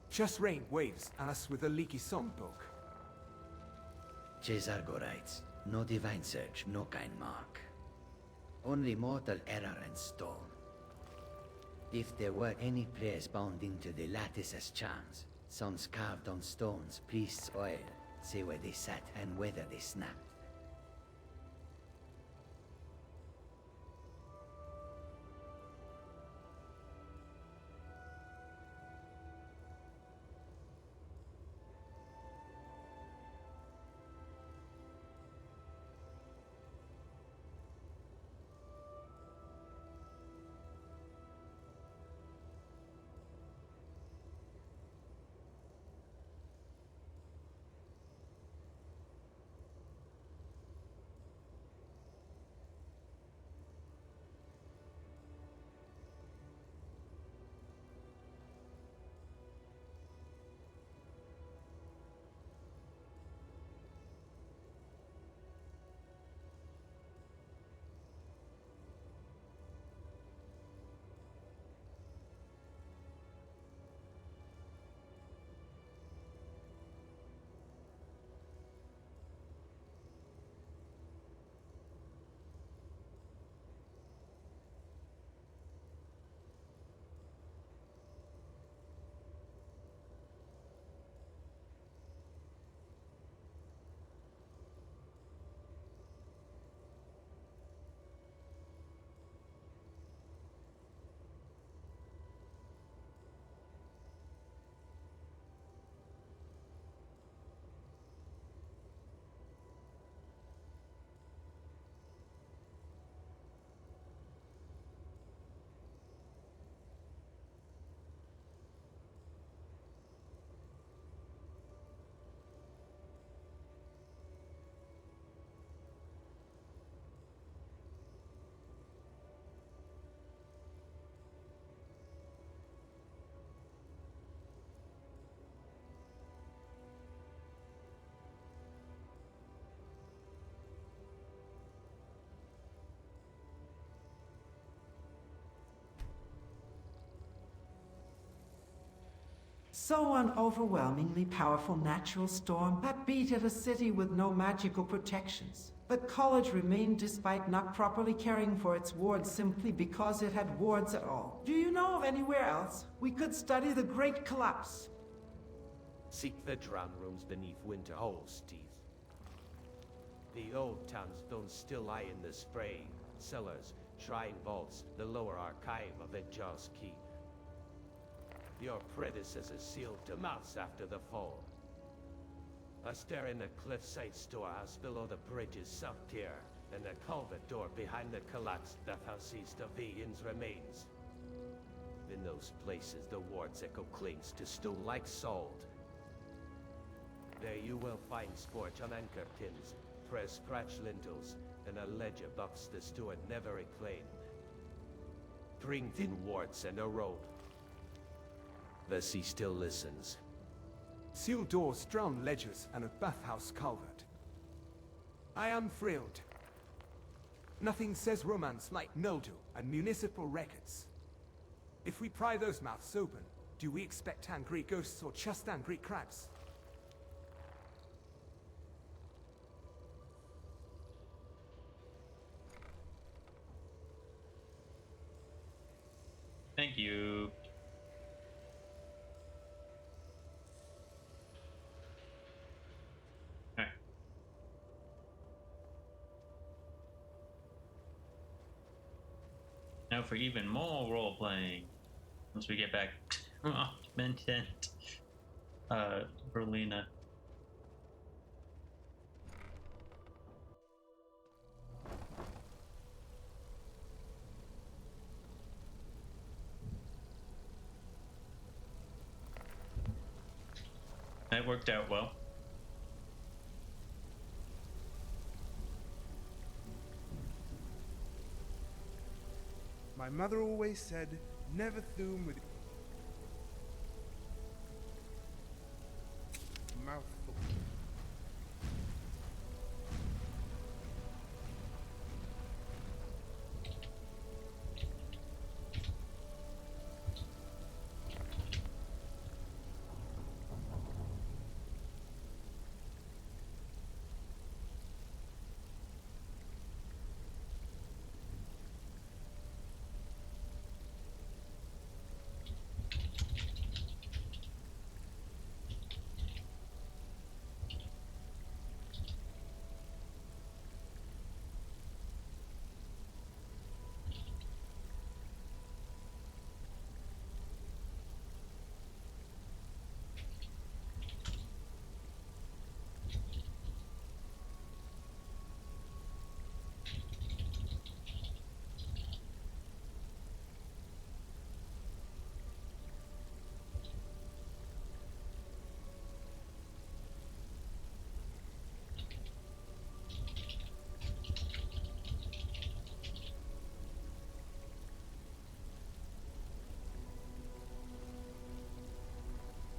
Just rained waves and us with a leaky songbook. Cesargo writes, no divine search, no kind mark. Only mortal error and stone. If there were any prayers bound into the lattice as charms, songs carved on stones, priests' oil, say where they sat and whether they snapped. So an overwhelmingly powerful natural storm that beat at a city with no magical protections. The college remained despite not properly caring for its wards simply because it had wards at all. Do you know of anywhere else we could study the Great Collapse? Seek the drown rooms beneath winter halls, Steve. The old town's stones still lie in the spray, cellars, shrine vaults, the lower archive of Edjar's Keep. Your predecessor sealed the mouths after the fall. A stair in the cliffside storehouse below the bridge's south tier, and a culvert door behind the collapsed that houses the Vian's remains. In those places, the wards echo claims to stone like salt. There you will find scorch on anchor pins, pressed scratch lintels, and a ledger box the steward never reclaimed. 3 thin wards and a road. The sea still listens. Sealed doors, drowned ledgers, and a bathhouse culvert. I am thrilled. Nothing says romance like mildew and municipal records. If we pry those mouths open, do we expect angry ghosts or just angry crabs? Thank you. Alright. Now for even more role-playing. Once we get back to Mentent, Berlina. That worked out well. My mother always said, never thum with mouthful.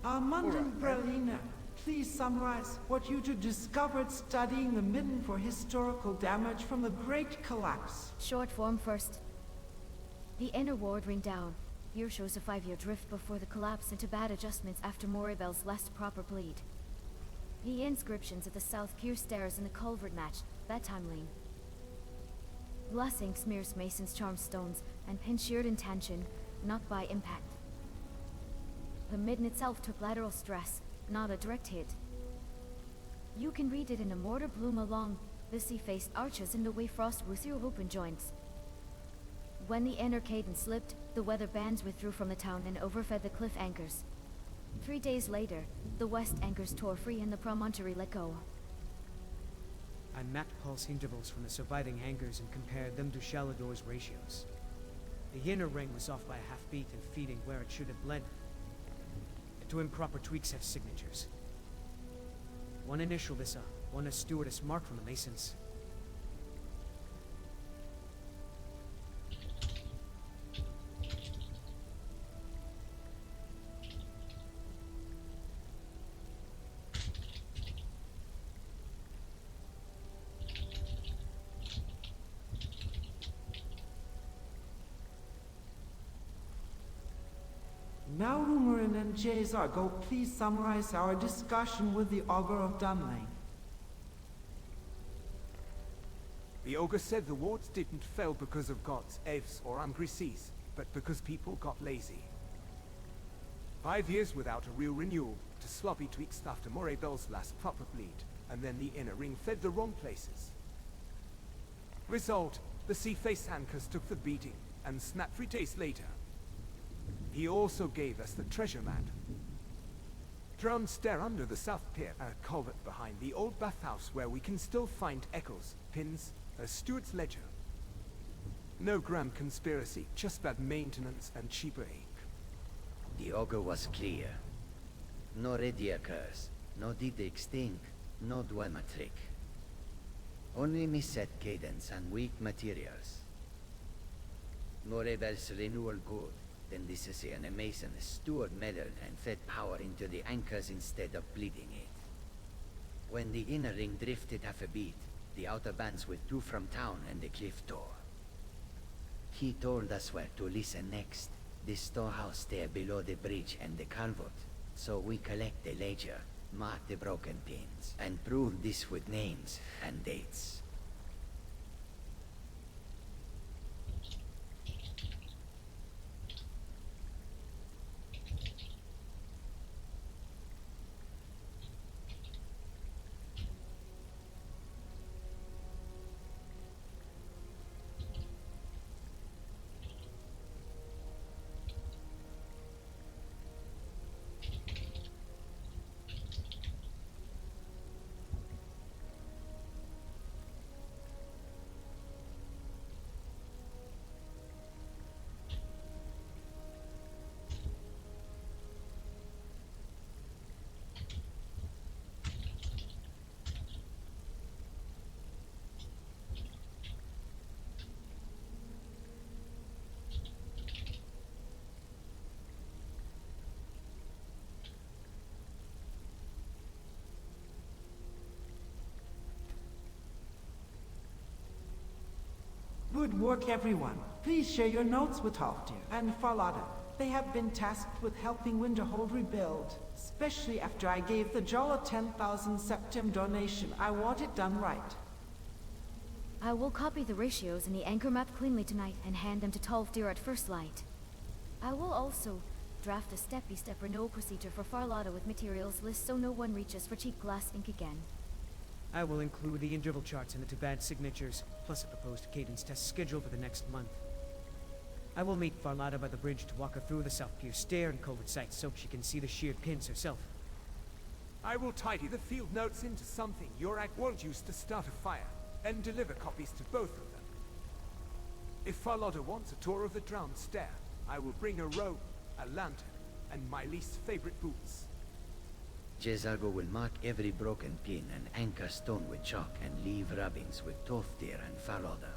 Armand Berliner, please summarize what you two discovered studying the Midden for historical damage from the Great Collapse. Short form first. The inner ward ring down. Here shows a 5-year drift before the collapse into bad adjustments after Moribel's last proper bleed. The inscriptions at the south pier stairs and the culvert match, that timeline. Blessing smears Mason's charm stones and pin sheared intention, not by impact. The Midden itself took lateral stress, not a direct hit. You can read it in a mortar bloom along the sea-faced arches in the way frost with your open joints. When the inner cadence slipped, the weather bands withdrew from the town and overfed the cliff anchors. 3 days later, the west anchors tore free and the promontory let go. I mapped pulse intervals from the surviving anchors and compared them to Shalador's ratios. The inner ring was off by a half beat and feeding where it should have bled. The 2 improper tweaks have signatures. One initial this up, one a stewardess mark from the Masons. Now, Rumorin and Jezargo, please summarize our discussion with the Augur of Dunmer. The ogre said the wards didn't fail because of gods, elves, or angry seas, but because people got lazy. 5 years without a real renewal, to sloppy tweaks after Morabel's last proper bleed, and then the inner ring fed the wrong places. Result, the sea-face anchors took the beating, and snapped 3 days later. He also gave us the treasure map. Drowned stair under the south pier, a culvert behind the old bathhouse where we can still find echoes, pins, a steward's ledger. No grand conspiracy, just bad maintenance and cheaper ink. The ogre was clear. No ready curse, no did extinct, no dwemer trick. Only misset cadence and weak materials. No rebels renewal good, then this is an mason steward meddled and fed power into the anchors instead of bleeding it. When the inner ring drifted half a beat, the outer bands withdrew from town and the cliff tore. He told us where to listen next, the storehouse there below the bridge and the culvert, so we collect the ledger, mark the broken pins, and prove this with names and dates. Good work, everyone. Please share your notes with Halfdir and Farlada. They have been tasked with helping Winterhold rebuild, especially after I gave the Jala 10,000 septim donation. I want it done right. I will copy the ratios in the anchor map cleanly tonight and hand them to Tolfdir at first light. I will also draft a step-by-step renewal procedure for Farlada with materials list so no one reaches for cheap glass ink again. I will include the interval charts and the Tibad signatures, plus a proposed cadence test schedule for the next month. I will meet Farlada by the bridge to walk her through the South Pier stair and culvert sites so she can see the sheared pins herself. I will tidy the field notes into something Yorak will use to start a fire, and deliver copies to both of them. If Farlada wants a tour of the drowned stair, I will bring a rope, a lantern, and my least favorite boots. Jezargo will mark every broken pin and anchor stone with chalk and leave rubbings with Tolfdir and Farlada.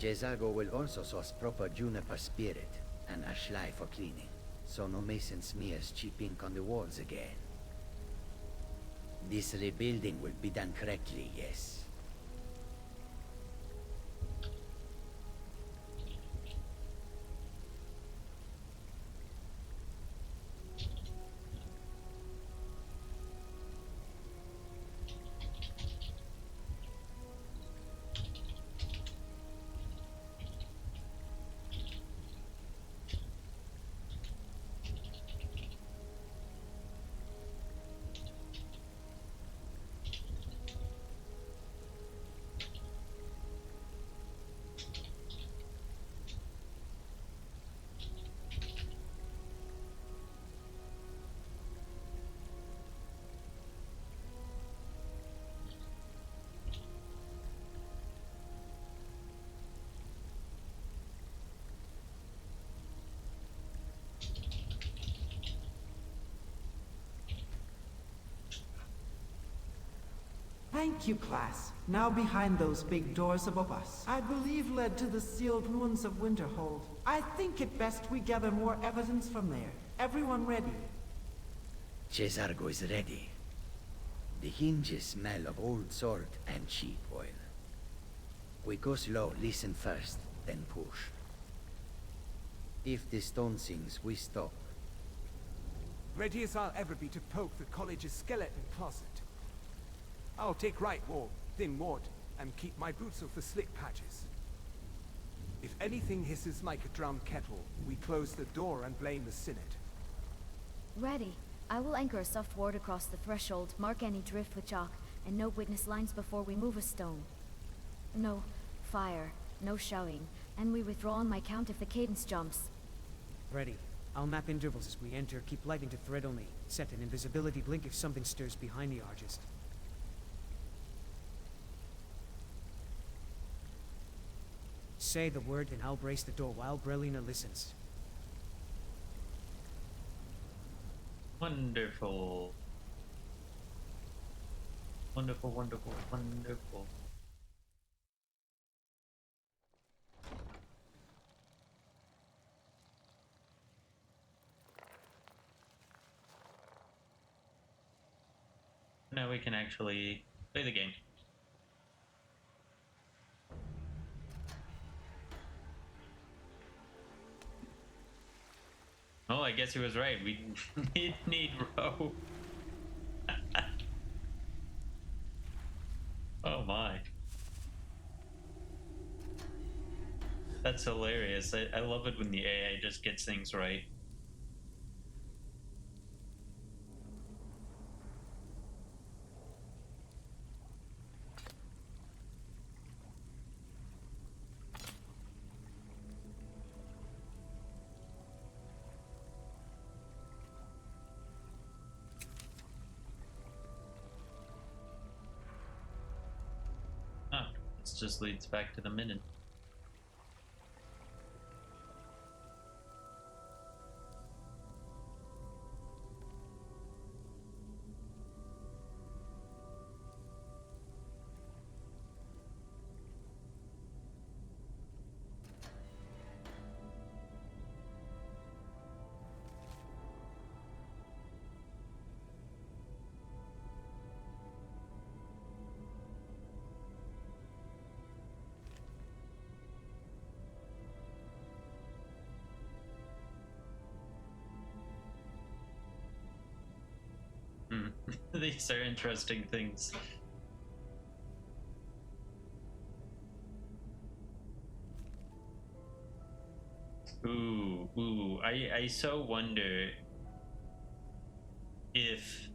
Jezargo will also source proper juniper spirit and ashlai for cleaning, so no mason smears cheap ink on the walls again. This rebuilding will be done correctly, yes. Thank you, class. Now behind those big doors above us, I believe led to the sealed ruins of Winterhold. I think it best we gather more evidence from there. Everyone ready? Jezargo is ready. The hinges smell of old salt and cheap oil. We go slow, listen first, then push. If the stone sings, we stop. ready as I'll ever be to poke the college's skeleton closet. I'll take right wall, then ward, and keep my boots off the slick patches. If anything hisses like a drowned kettle, we close the door and blame the Synod. Ready. I will anchor a soft ward across the threshold, mark any drift with chalk, and note witness lines before we move a stone. No fire, no shouting, and we withdraw on my count if the cadence jumps. Ready. I'll map intervals as we enter, keep lighting to thread only. Set an invisibility blink if something stirs behind the argist. Say the word and I'll brace the door while Brelina listens. Wonderful. Wonderful, wonderful, wonderful. Now we can actually play the game. Oh, I guess he was right. We need rope. Oh my. That's hilarious. I love it when the AI just gets things right. This just leads back to the midden. These are interesting things. Ooh, I so wonder if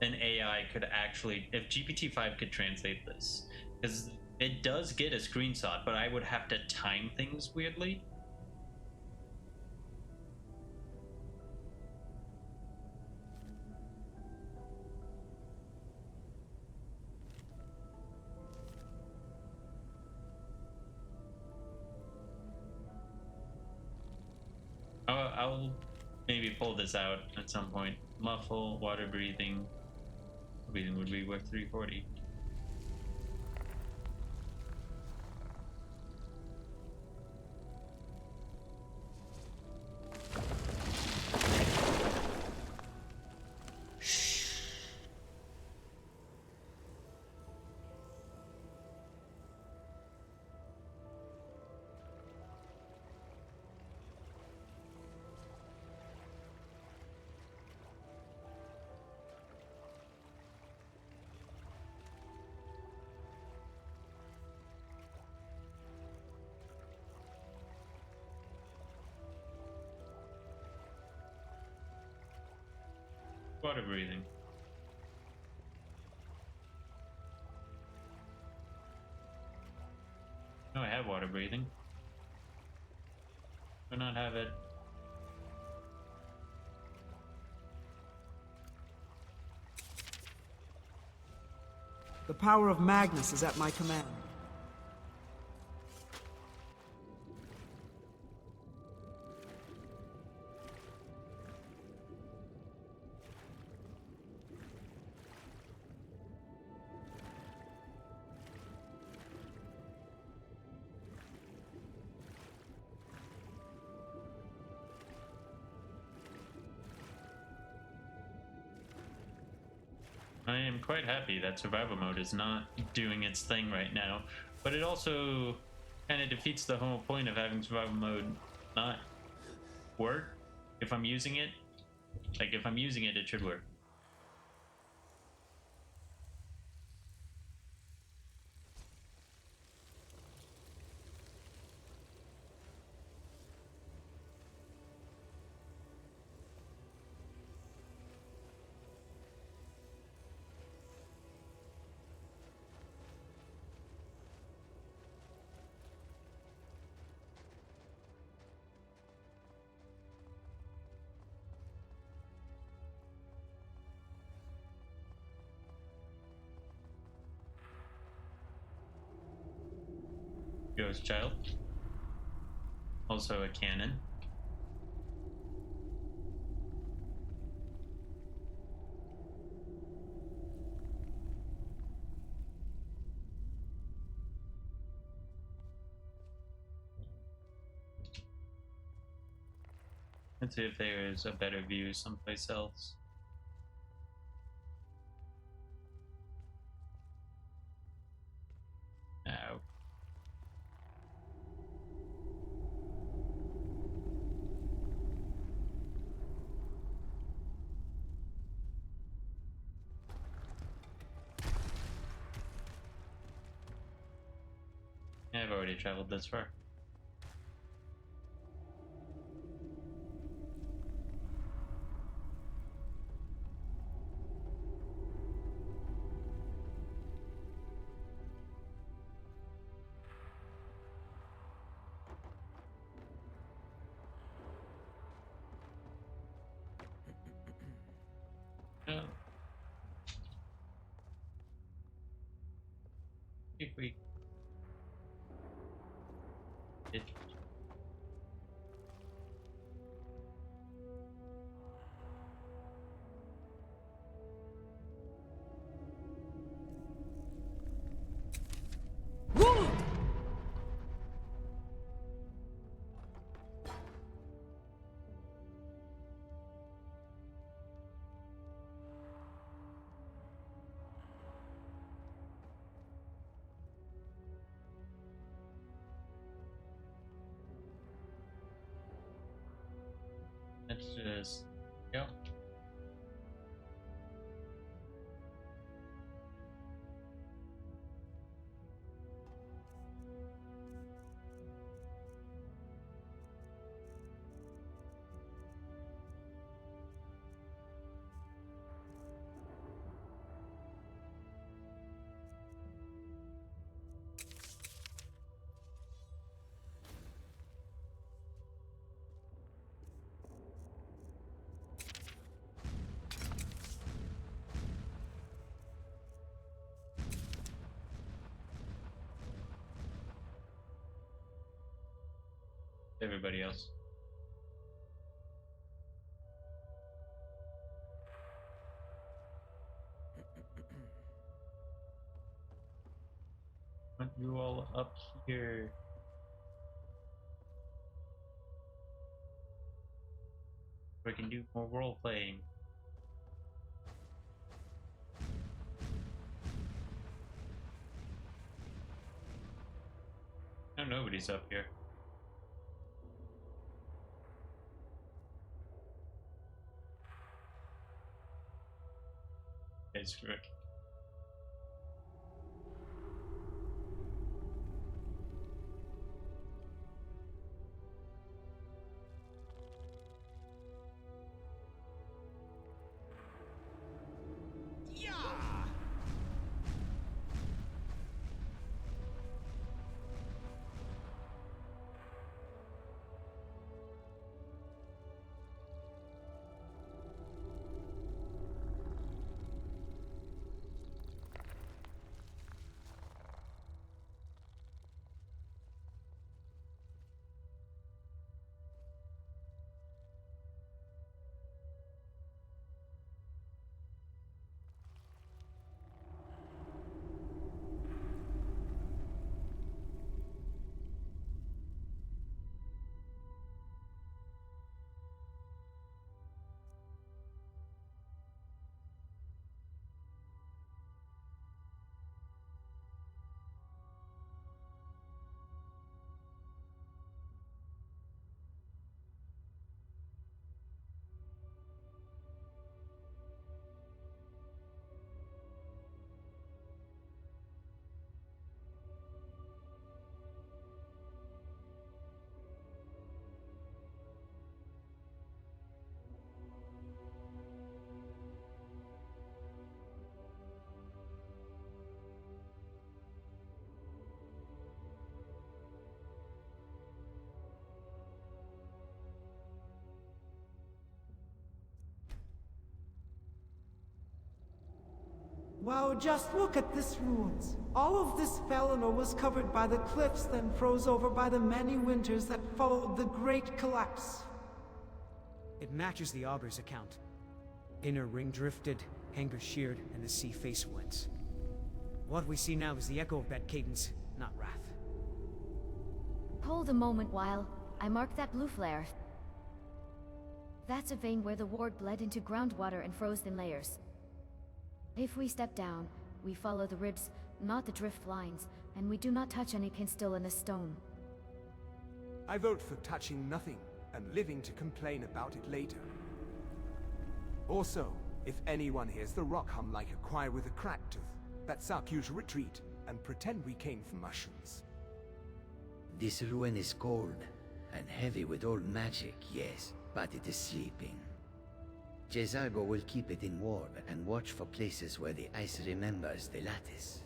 an AI could actually, if GPT-5 could translate this, because it does get a screenshot, but I would have to time things weirdly. I'll maybe pull this out at some point. Muffle, water breathing. Breathing would be worth 340. Water breathing. No, I have water breathing. Do not have it. The power of Magnus is at my command. I am quite happy that survival mode is not doing its thing right now, but it also kind of defeats the whole point of having survival mode not work if I'm using it. Like, if I'm using it, it should work. Ghost child. Also a cannon. Let's see if there is a better view someplace else. No. I've already traveled this far. Oh. If we did. Let's just go. Everybody else. Want you all up here. We can do more role playing. No, nobody's up here. Okay, screw it. Wow, just look at this ruins. All of this Valinor was covered by the cliffs, then froze over by the many winters that followed the Great Collapse. It matches the Auber's account. Inner ring drifted, hangar sheared, and the sea face went. What we see now is the echo of that cadence, not wrath. Hold a moment while I mark that blue flare. That's a vein where the ward bled into groundwater and froze in layers. If we step down, we follow the ribs, not the drift lines, and we do not touch anything still in the stone. I vote for touching nothing and living to complain about it later. Also, if anyone hears the rock hum like a choir with a cracked tooth, that's our cue to retreat and pretend we came from mushrooms. This ruin is cold and heavy with old magic, yes, but it is sleeping. Jezalgo will keep it in ward and watch for places where the ice remembers the lattice.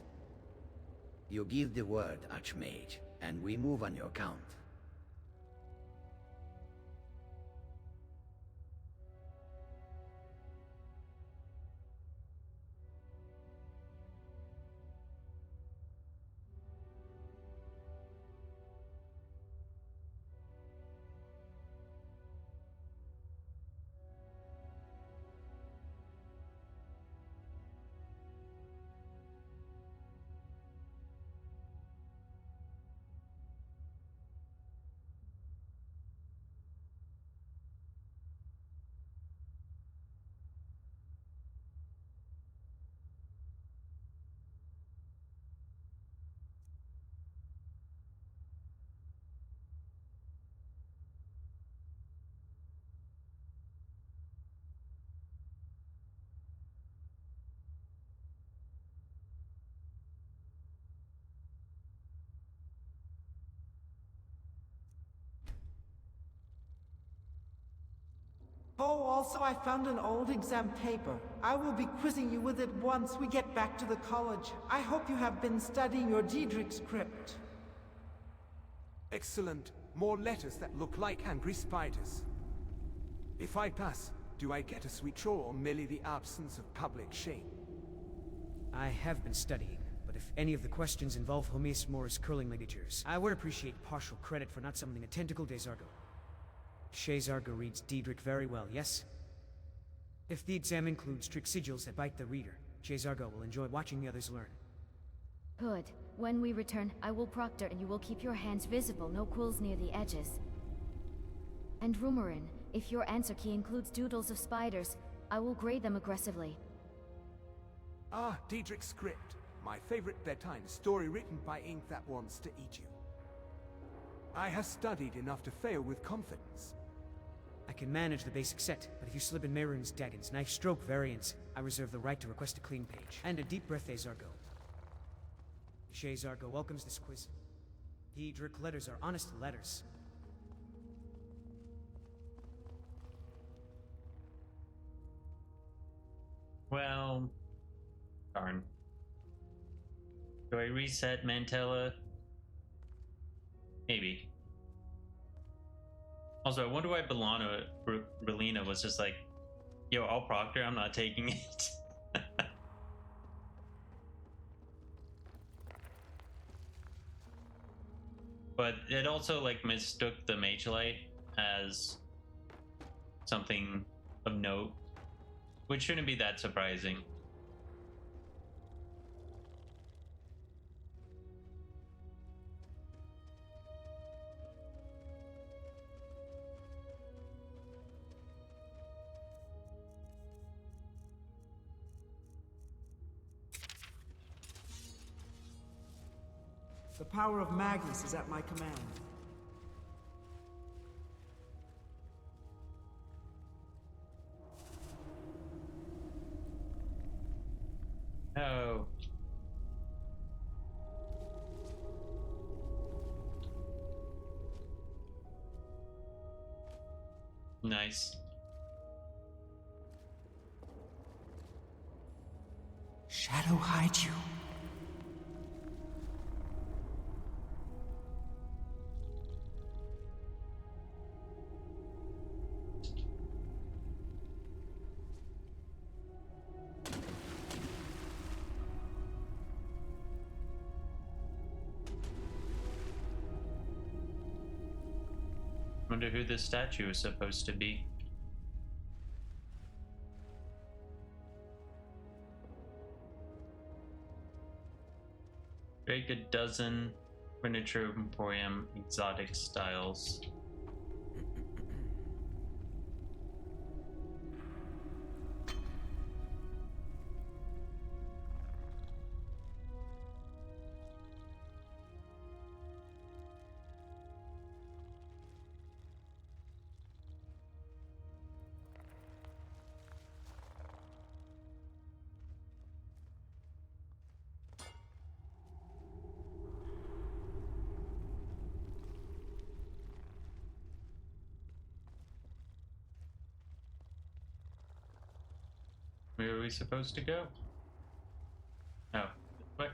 You give the word, Archmage, and we move on your count. Oh, also I found an old exam paper. I will be quizzing you with it once we get back to the college. I hope you have been studying your Daedric script. Excellent. More letters that look like angry spiders. If I pass, do I get a sweet troll or merely the absence of public shame? I have been studying, but if any of the questions involve Homies Morris curling ligatures, I would appreciate partial credit for not summoning a tentacle Desargo. Shazargo reads Daedric very well, yes? If the exam includes trick sigils that bite the reader, Shazargo will enjoy watching the others learn. Good. When we return, I will proctor and you will keep your hands visible, no quills near the edges. And Rumorin, if your answer key includes doodles of spiders, I will grade them aggressively. Ah, Daedric script. My favorite bedtime story written by ink that wants to eat you. I have studied enough to fail with confidence. I can manage the basic set, but if you slip in Mehrunes Dagon's knife stroke variants, I reserve the right to request a clean page. And a deep breath, Azargo. Shazargo welcomes this quiz. Daedric letters are honest letters. Well, darn. Do I reset Mantella? Maybe. Also, I wonder why Belina was just like, yo, I'll proctor, I'm not taking it. But it also like mistook the Mage Light as something of note, which shouldn't be that surprising. The power of Magnus is at my command. Oh. Nice. Shadow hide you. Wonder who this statue is supposed to be. Break a dozen furniture emporium exotic styles. Where are we supposed to go? Oh, this way.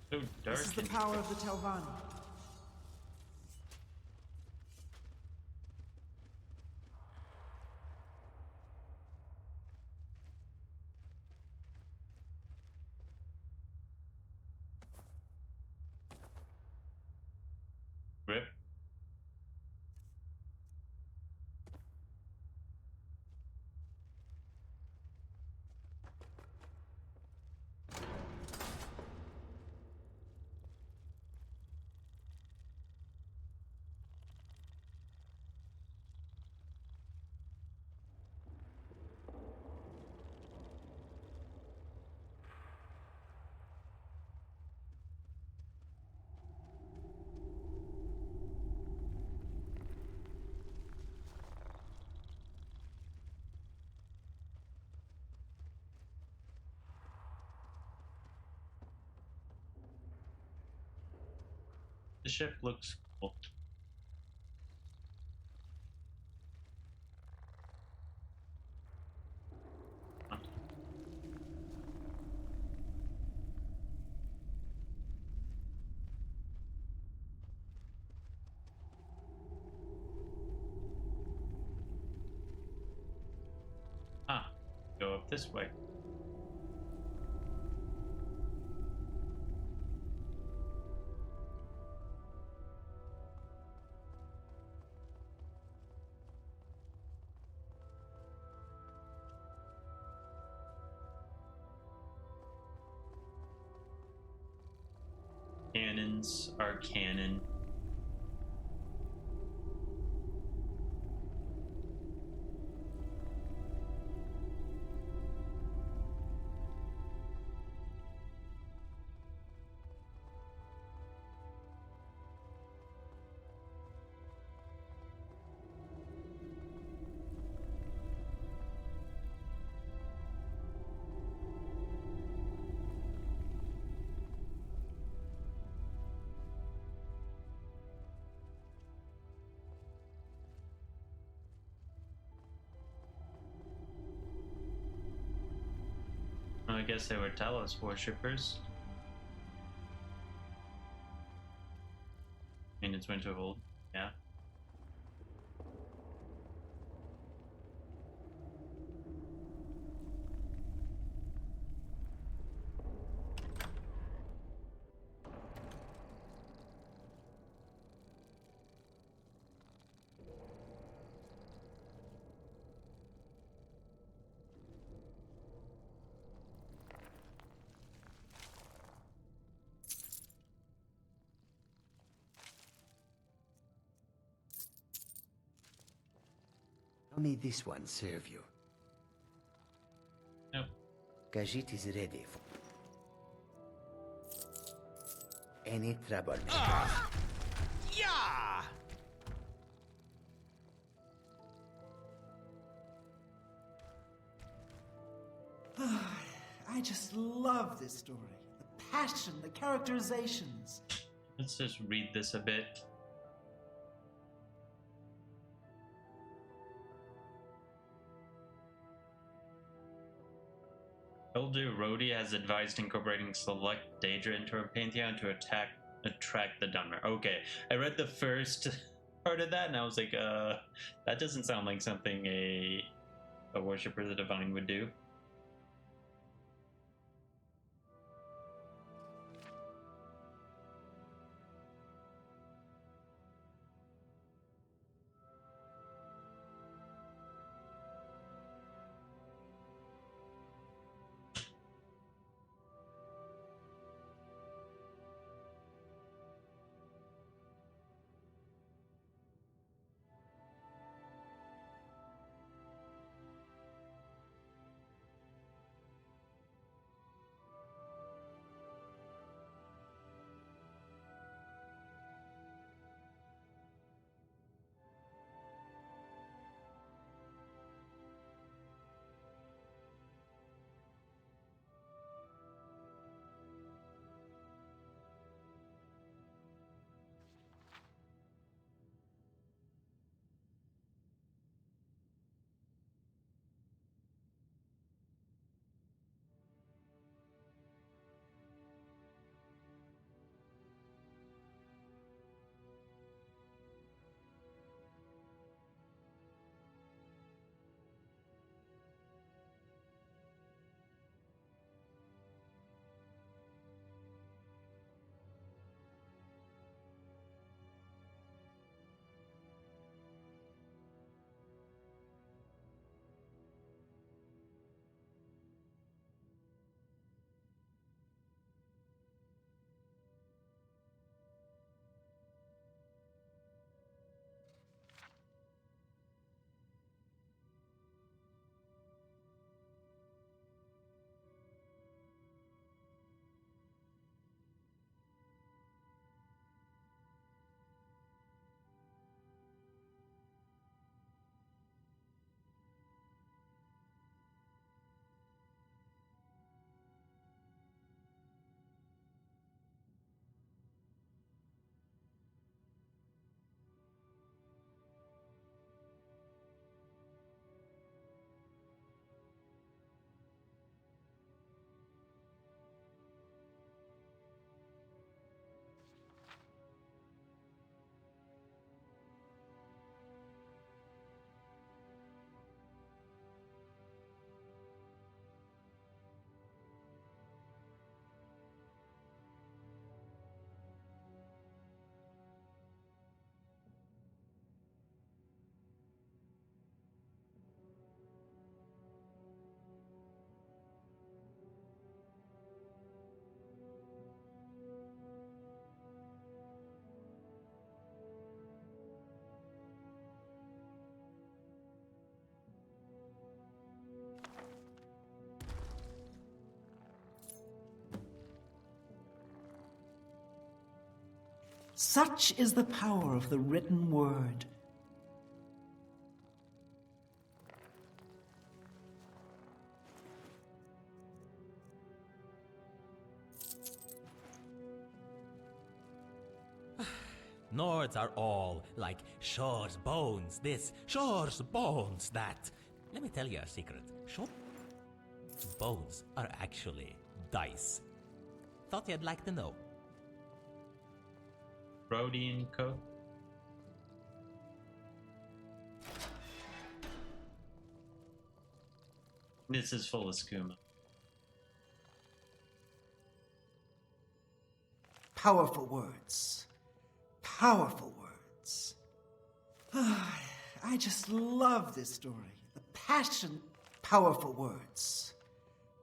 So dark. This is the power of the Telvanni. Rip. The ship looks cool. Ah, go up this way. Cannons are canon. I guess they were Talos worshippers. And it's Winterhold, yeah. How may this one serve you? Nope. Khajiit is ready for any trouble. Yeah! I just love this story. The passion, the characterizations. Let's just read this a bit. Elder Rhodey has advised incorporating select Daedra into her pantheon to attract the Dunmer. Okay, I read the first part of that and I was like, that doesn't sound like something a worshipper of the divine would do. Such is the power of the written word. Nords are all like Shore's bones this, Shore's bones that. Let me tell you a secret. Shore's bones are actually dice. Thought you'd like to know. Rhodey and Co. This is full of skooma. Powerful words. Powerful words. I just love this story. The passion. Powerful words.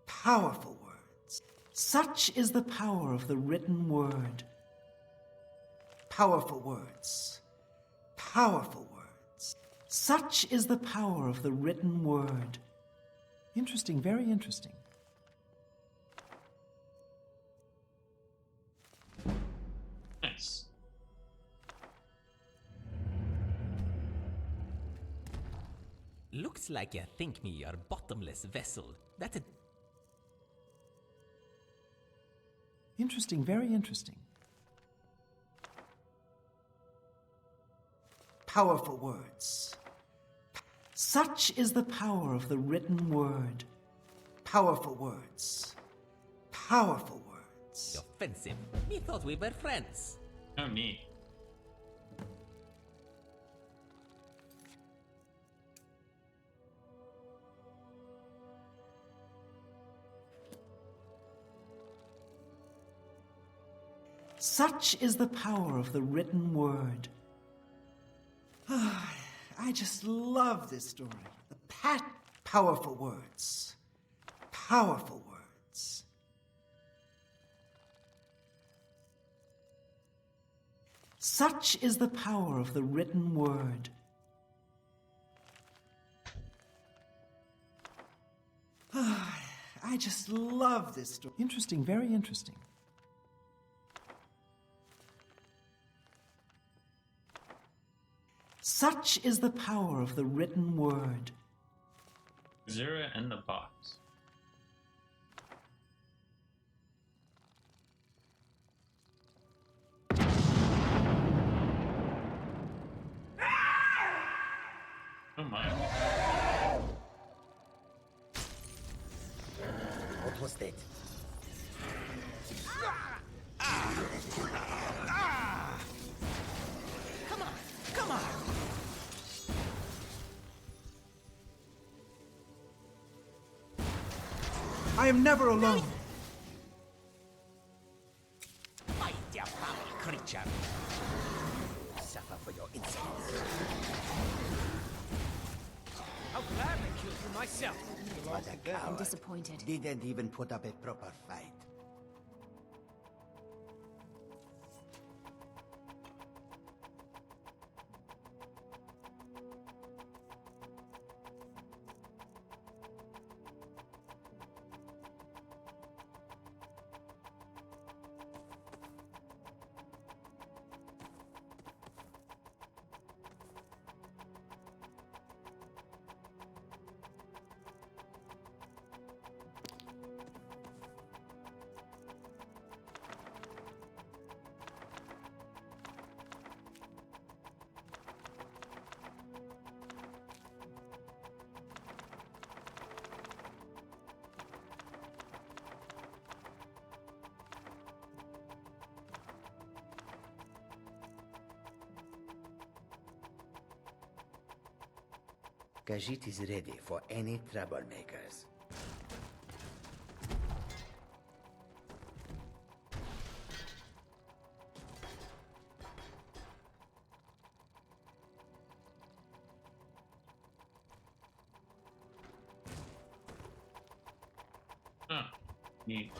Powerful words. Such is the power of the written word. Powerful words. Powerful words. Such is the power of the written word. Interesting, very interesting. Nice. Looks like you think me your bottomless vessel. That's a... Interesting, very interesting. Powerful words. Such is the power of the written word. powerful words. Powerful words. Offensive. We thought we were friends. Oh, neat. Such is the power of the written word. I just love this story. The powerful words. Powerful words. Such is the power of the written word. I just love this story. Interesting, very interesting. Such is the power of the written word. Zura and the box. Oh my. What was that? Come on, come on. I am never alone. Fight, you foul creature. Suffer for your insolence. How glad I killed you myself. What a I'm coward. disappointed. Didn't even put up a proper fight. Khajiit is ready for any troublemakers. Oh, neat.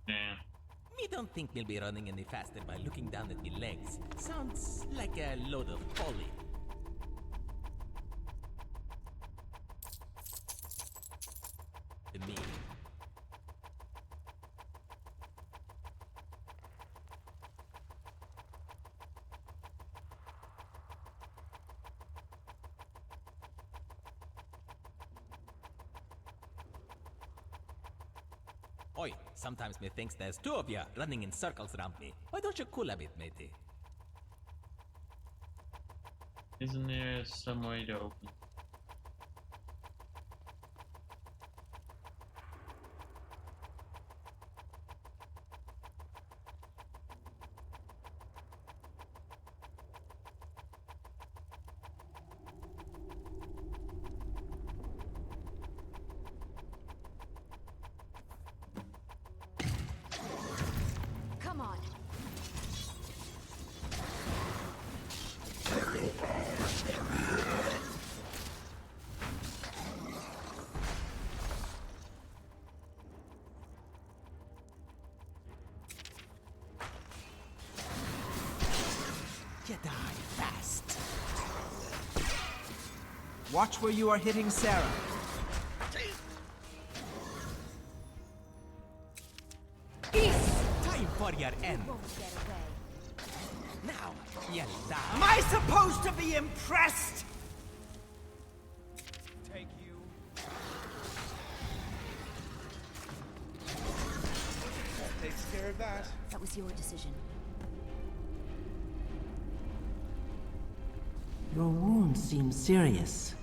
Yeah. Me don't think we'll be running any faster by looking down at me legs. Sounds like a load of folly. To me. Oi, sometimes me thinks there's two of ya running in circles around me. Why don't you cool a bit, matey? Isn't there some way to open? Come on. You die fast. Watch where you are hitting Sarah. Time for your end. Won't get away. You Am I supposed to be impressed? Take you. That takes care of that. That was your decision. Your wound seems serious.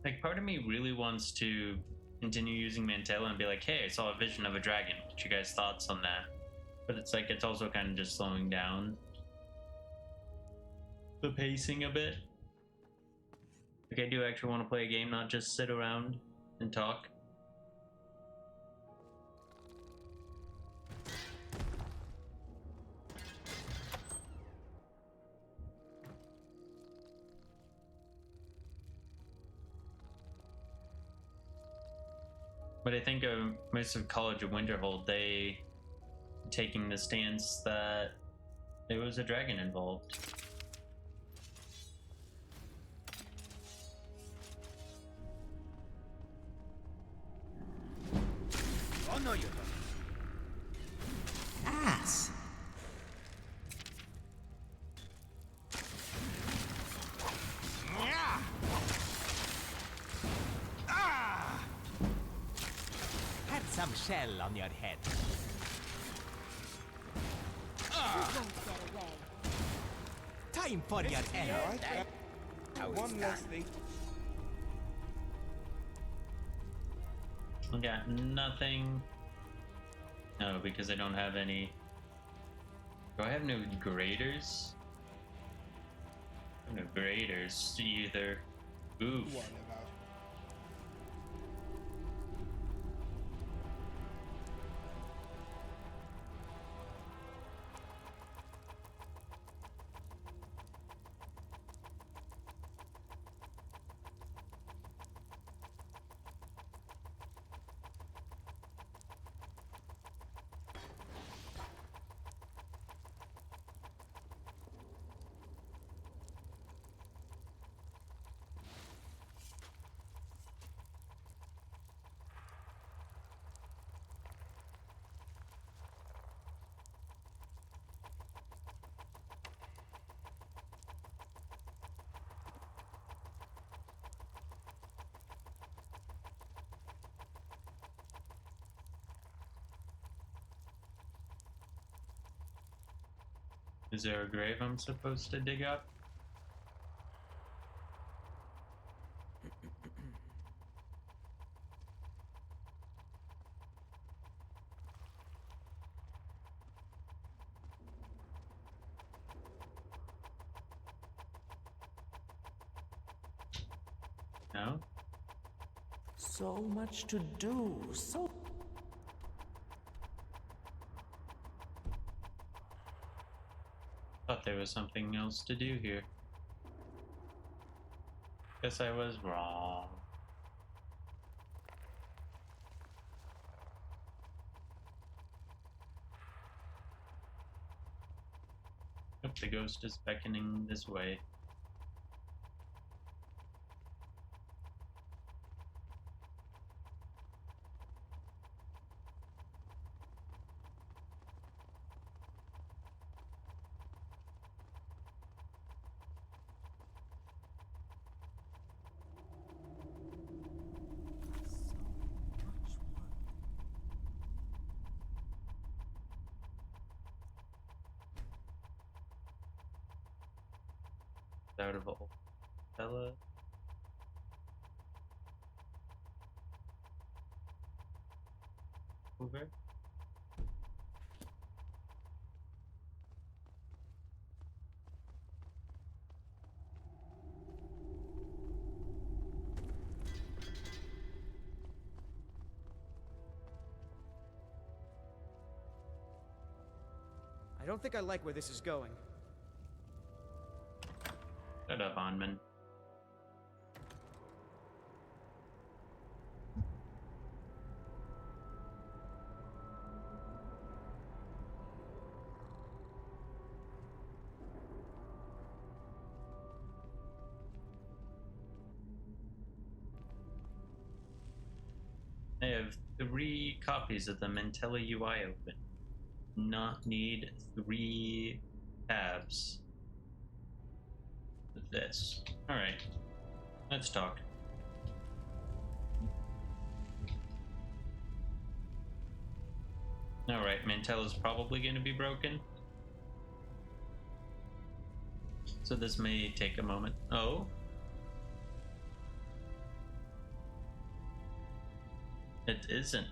Like, part of me really wants to continue using Mantella and be like, hey, I saw a vision of a dragon. What's your guys' thoughts on that? But it's like, it's also kind of just slowing down the pacing a bit. Like, I do actually want to play a game, not just sit around and talk. But I think most of College of Winterhold, they taking the stance that there was a dragon involved. Oh no, you don't. Ass! Had some shell on your head. Time for your end. Alright, one less thing. I got nothing. No, because I don't have any. Do I have no graders? No graders either. Oof. What about? Is there a grave I'm supposed to dig up? No? So much to do, so... Thought there was something else to do here. Guess I was wrong. Yep, the ghost is beckoning this way. Out of old fella. Over. I don't think I like where this is going. Shut up, Onman. I have 3 copies of the Mantella UI open. Not need 3 tabs of this. Alright, let's talk. Alright, Mantella's probably going to be broken. So this may take a moment. Oh? It isn't.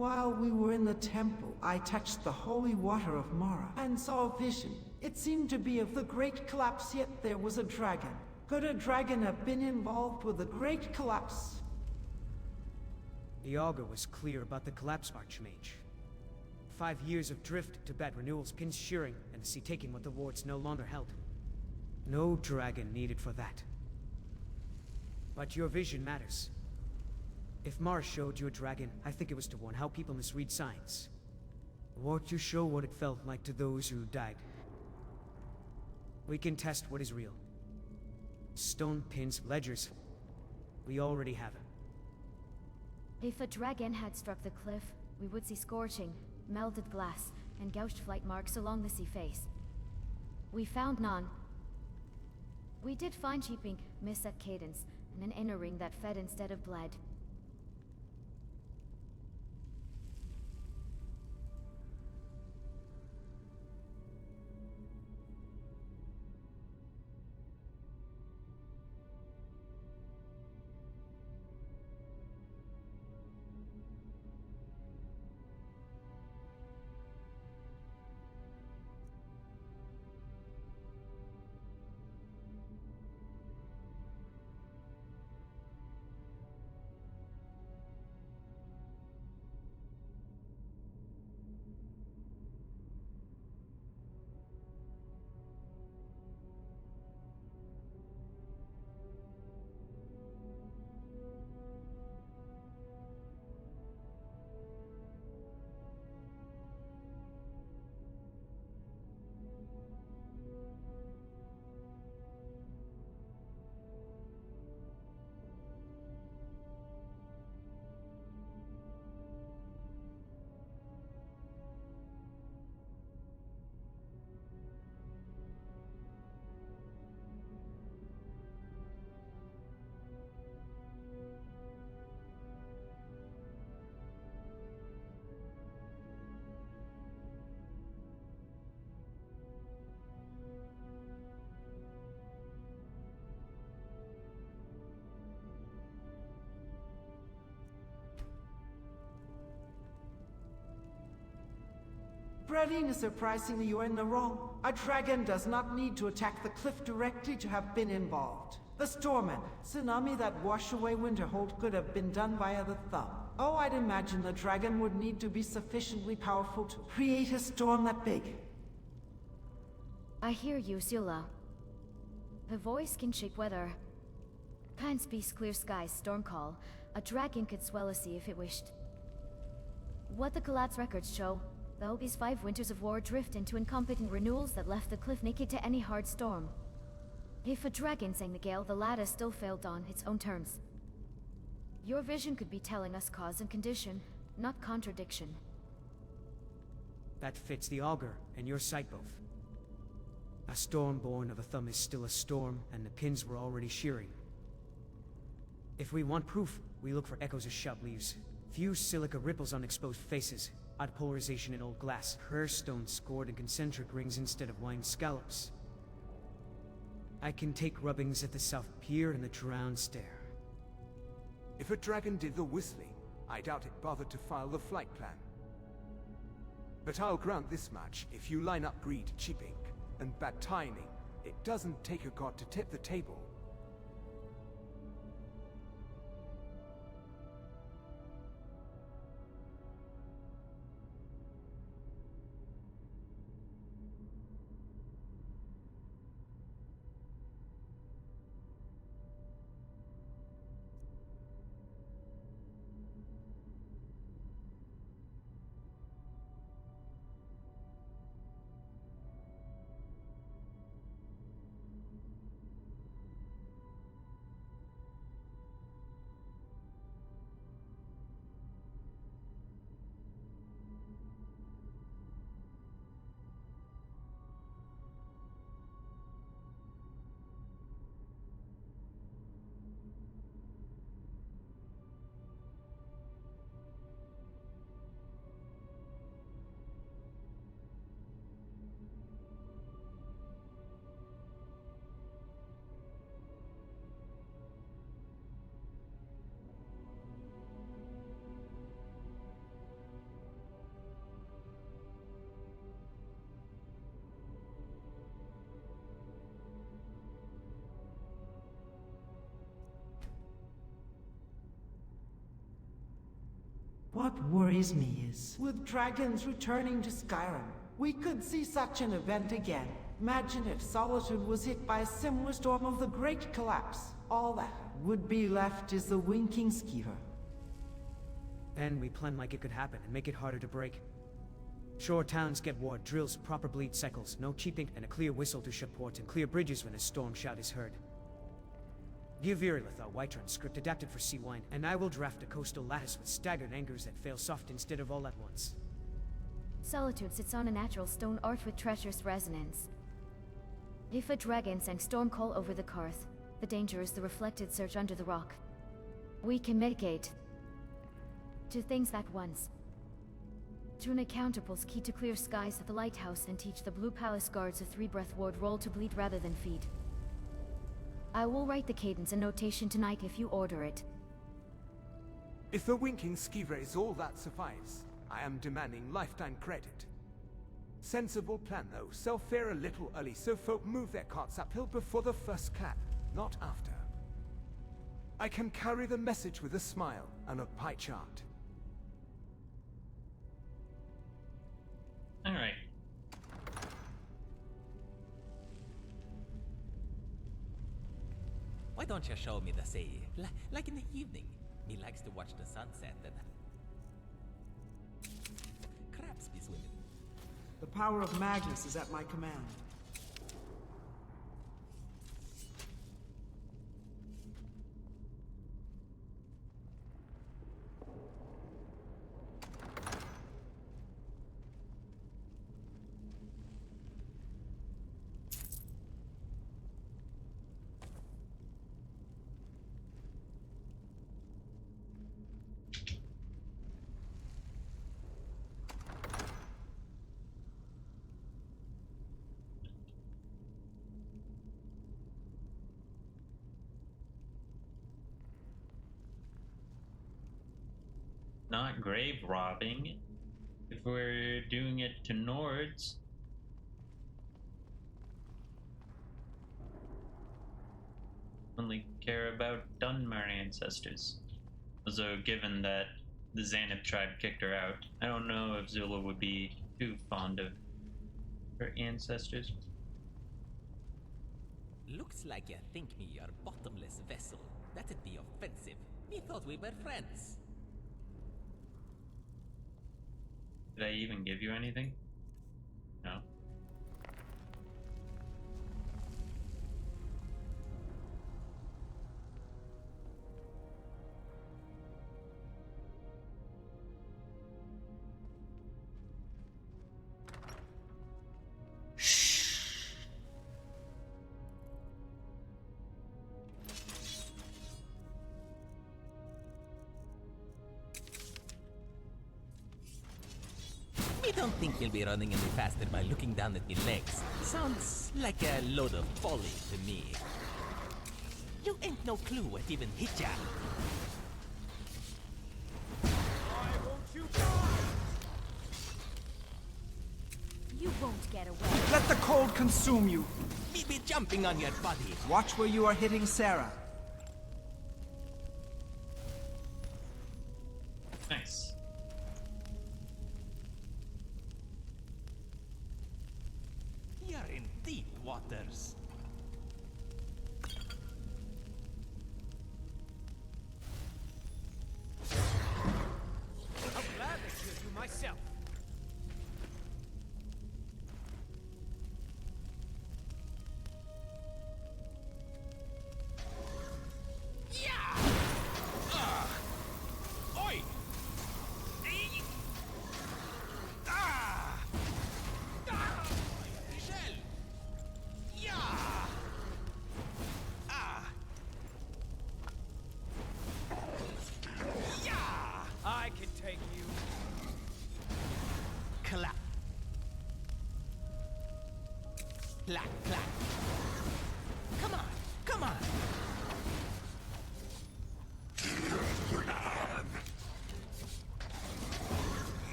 While we were in the temple, I touched the holy water of Mara and saw a vision. It seemed to be of the great collapse, yet there was a dragon. Could a dragon have been involved with the great collapse? The augur was clear about the collapse, Archmage. 5 years of drift, Tibet renewals, pins shearing, and the sea taking what the wards no longer held. No dragon needed for that. But your vision matters. If Mars showed you a dragon, I think it was to warn how people misread signs. Or to show what it felt like to those who died. We can test what is real. Stone pins, ledgers. We already have it. If a dragon had struck the cliff, we would see scorching, melted glass, and gouged flight marks along the sea face. We found none. We did find sheeping, misset cadence, and an inner ring that fed instead of bled. Brelina, surprisingly, you're in the wrong. A dragon does not need to attack the cliff directly to have been involved. The storm and tsunami that wash away Winterhold could have been done via the thumb. Oh, I'd imagine the dragon would need to be sufficiently powerful to create a storm that big. I hear you, Zula. A voice can shape weather. Pan speaks clear skies, storm call. A dragon could swell a sea if it wished. What the collapse records show, though, is 5 winters of war drift into incompetent renewals that left the cliff naked to any hard storm. If a dragon sang the gale, the ladder still failed on its own terms. Your vision could be telling us cause and condition, not contradiction. That fits the augur, and your sight both. A storm born of a thumb is still a storm, and the pins were already shearing. If we want proof, we look for echoes of sharp leaves. Fused silica ripples on exposed faces. Odd polarization in old glass. Prayer stones scored in concentric rings instead of wine scallops. I can take rubbings at the south pier and the drowned stair. If a dragon did the whistling, I doubt it bothered to file the flight plan. But I'll grant this much: if you line up greed, cheap ink, and bad timing, it doesn't take a god to tip the table. What worries me is, with dragons returning to Skyrim, we could see such an event again. Imagine if Solitude was hit by a similar storm of the Great Collapse. All that would be left is the winking skeever. And we plan like it could happen and make it harder to break. Shore towns get war, drills, proper bleed cycles, no cheap ink, and a clear whistle to shut ports and clear bridges when a storm shout is heard. Give Ilath a Whiterun script adapted for sea wine, and I will draft a coastal lattice with staggered angers that fail soft instead of all at once. Solitude sits on a natural stone art with treacherous resonance. If a dragon sang storm call over the Karth, the danger is the reflected surge under the rock. We can mitigate. Two things at once. Tune counterpulse key to clear skies at the lighthouse and teach the Blue Palace guards a 3-breath ward roll to bleed rather than feed. I will write the cadence and notation tonight if you order it. If the winking skeever is all that suffice, I am demanding lifetime credit. Sensible plan though, sell fare a little early so folk move their carts uphill before the first clap, not after. I can carry the message with a smile and a pie chart. Alright. Why don't you show me the sea? Like in the evening. Me likes to watch the sunset and... Crabs be swimming. The power of Magnus is at my command. Not grave robbing. If we're doing it to Nords, only care about Dunmer ancestors. Also, given that the Xanib tribe kicked her out, I don't know if Zula would be too fond of her ancestors. Looks like you think me your bottomless vessel. That'd be offensive. We thought we were friends. Did I even give you anything? No. I don't think you'll be running any faster by looking down at me legs. Sounds like a load of folly to me. You ain't no clue what even hit ya. You won't get away. Let the cold consume you. Me be jumping on your body. Watch where you are hitting Sarah. Nice. You're in deep waters. I'll gladly kill you myself. Oi! Michelle! Yeah! Yeah! I can take you. Clap. Clap, clap. Come on, come on.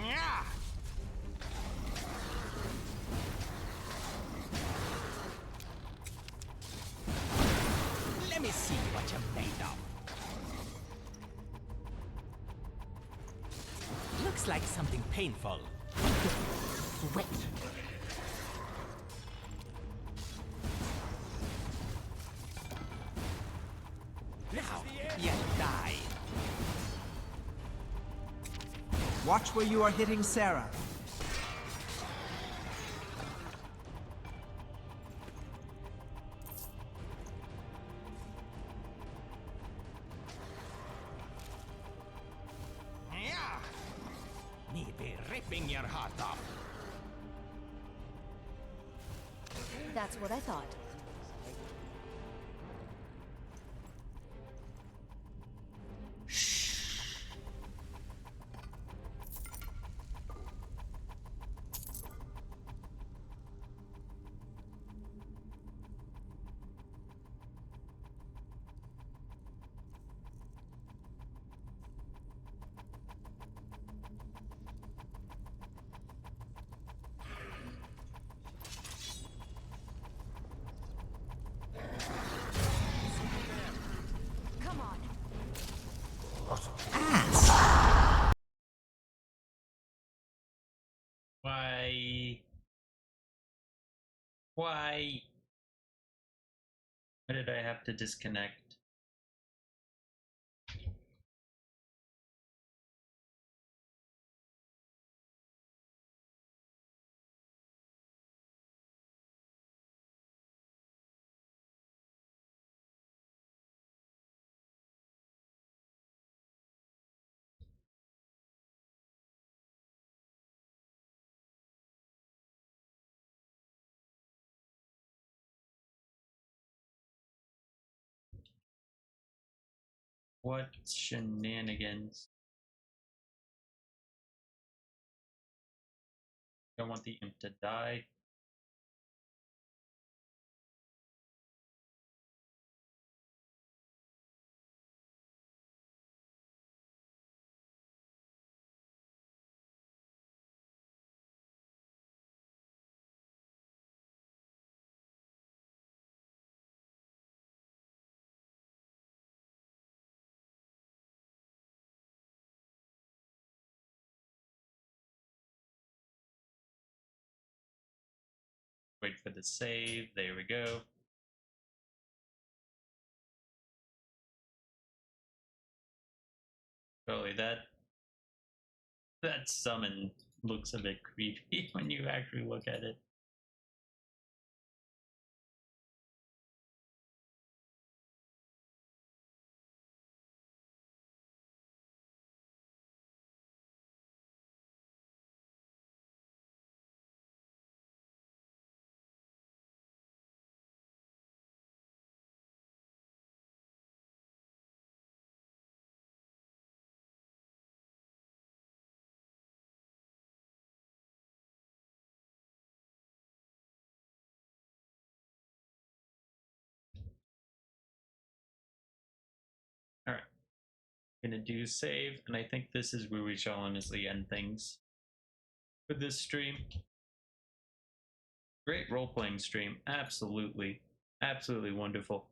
Yeah. Let me see what you're made of. Looks like something painful. Wait. Now, you die. Watch where you are hitting Sarah. Yeah. Me be ripping your heart off. That's what I thought. Come on. Why? Why? Why did I have to disconnect? What shenanigans? Don't want the imp to die. Wait for the save. There we go. Totally, that summon looks a bit creepy when you actually look at it. All right, gonna do save, and I think this is where we shall honestly end things for this stream. Great role-playing stream, absolutely, absolutely wonderful.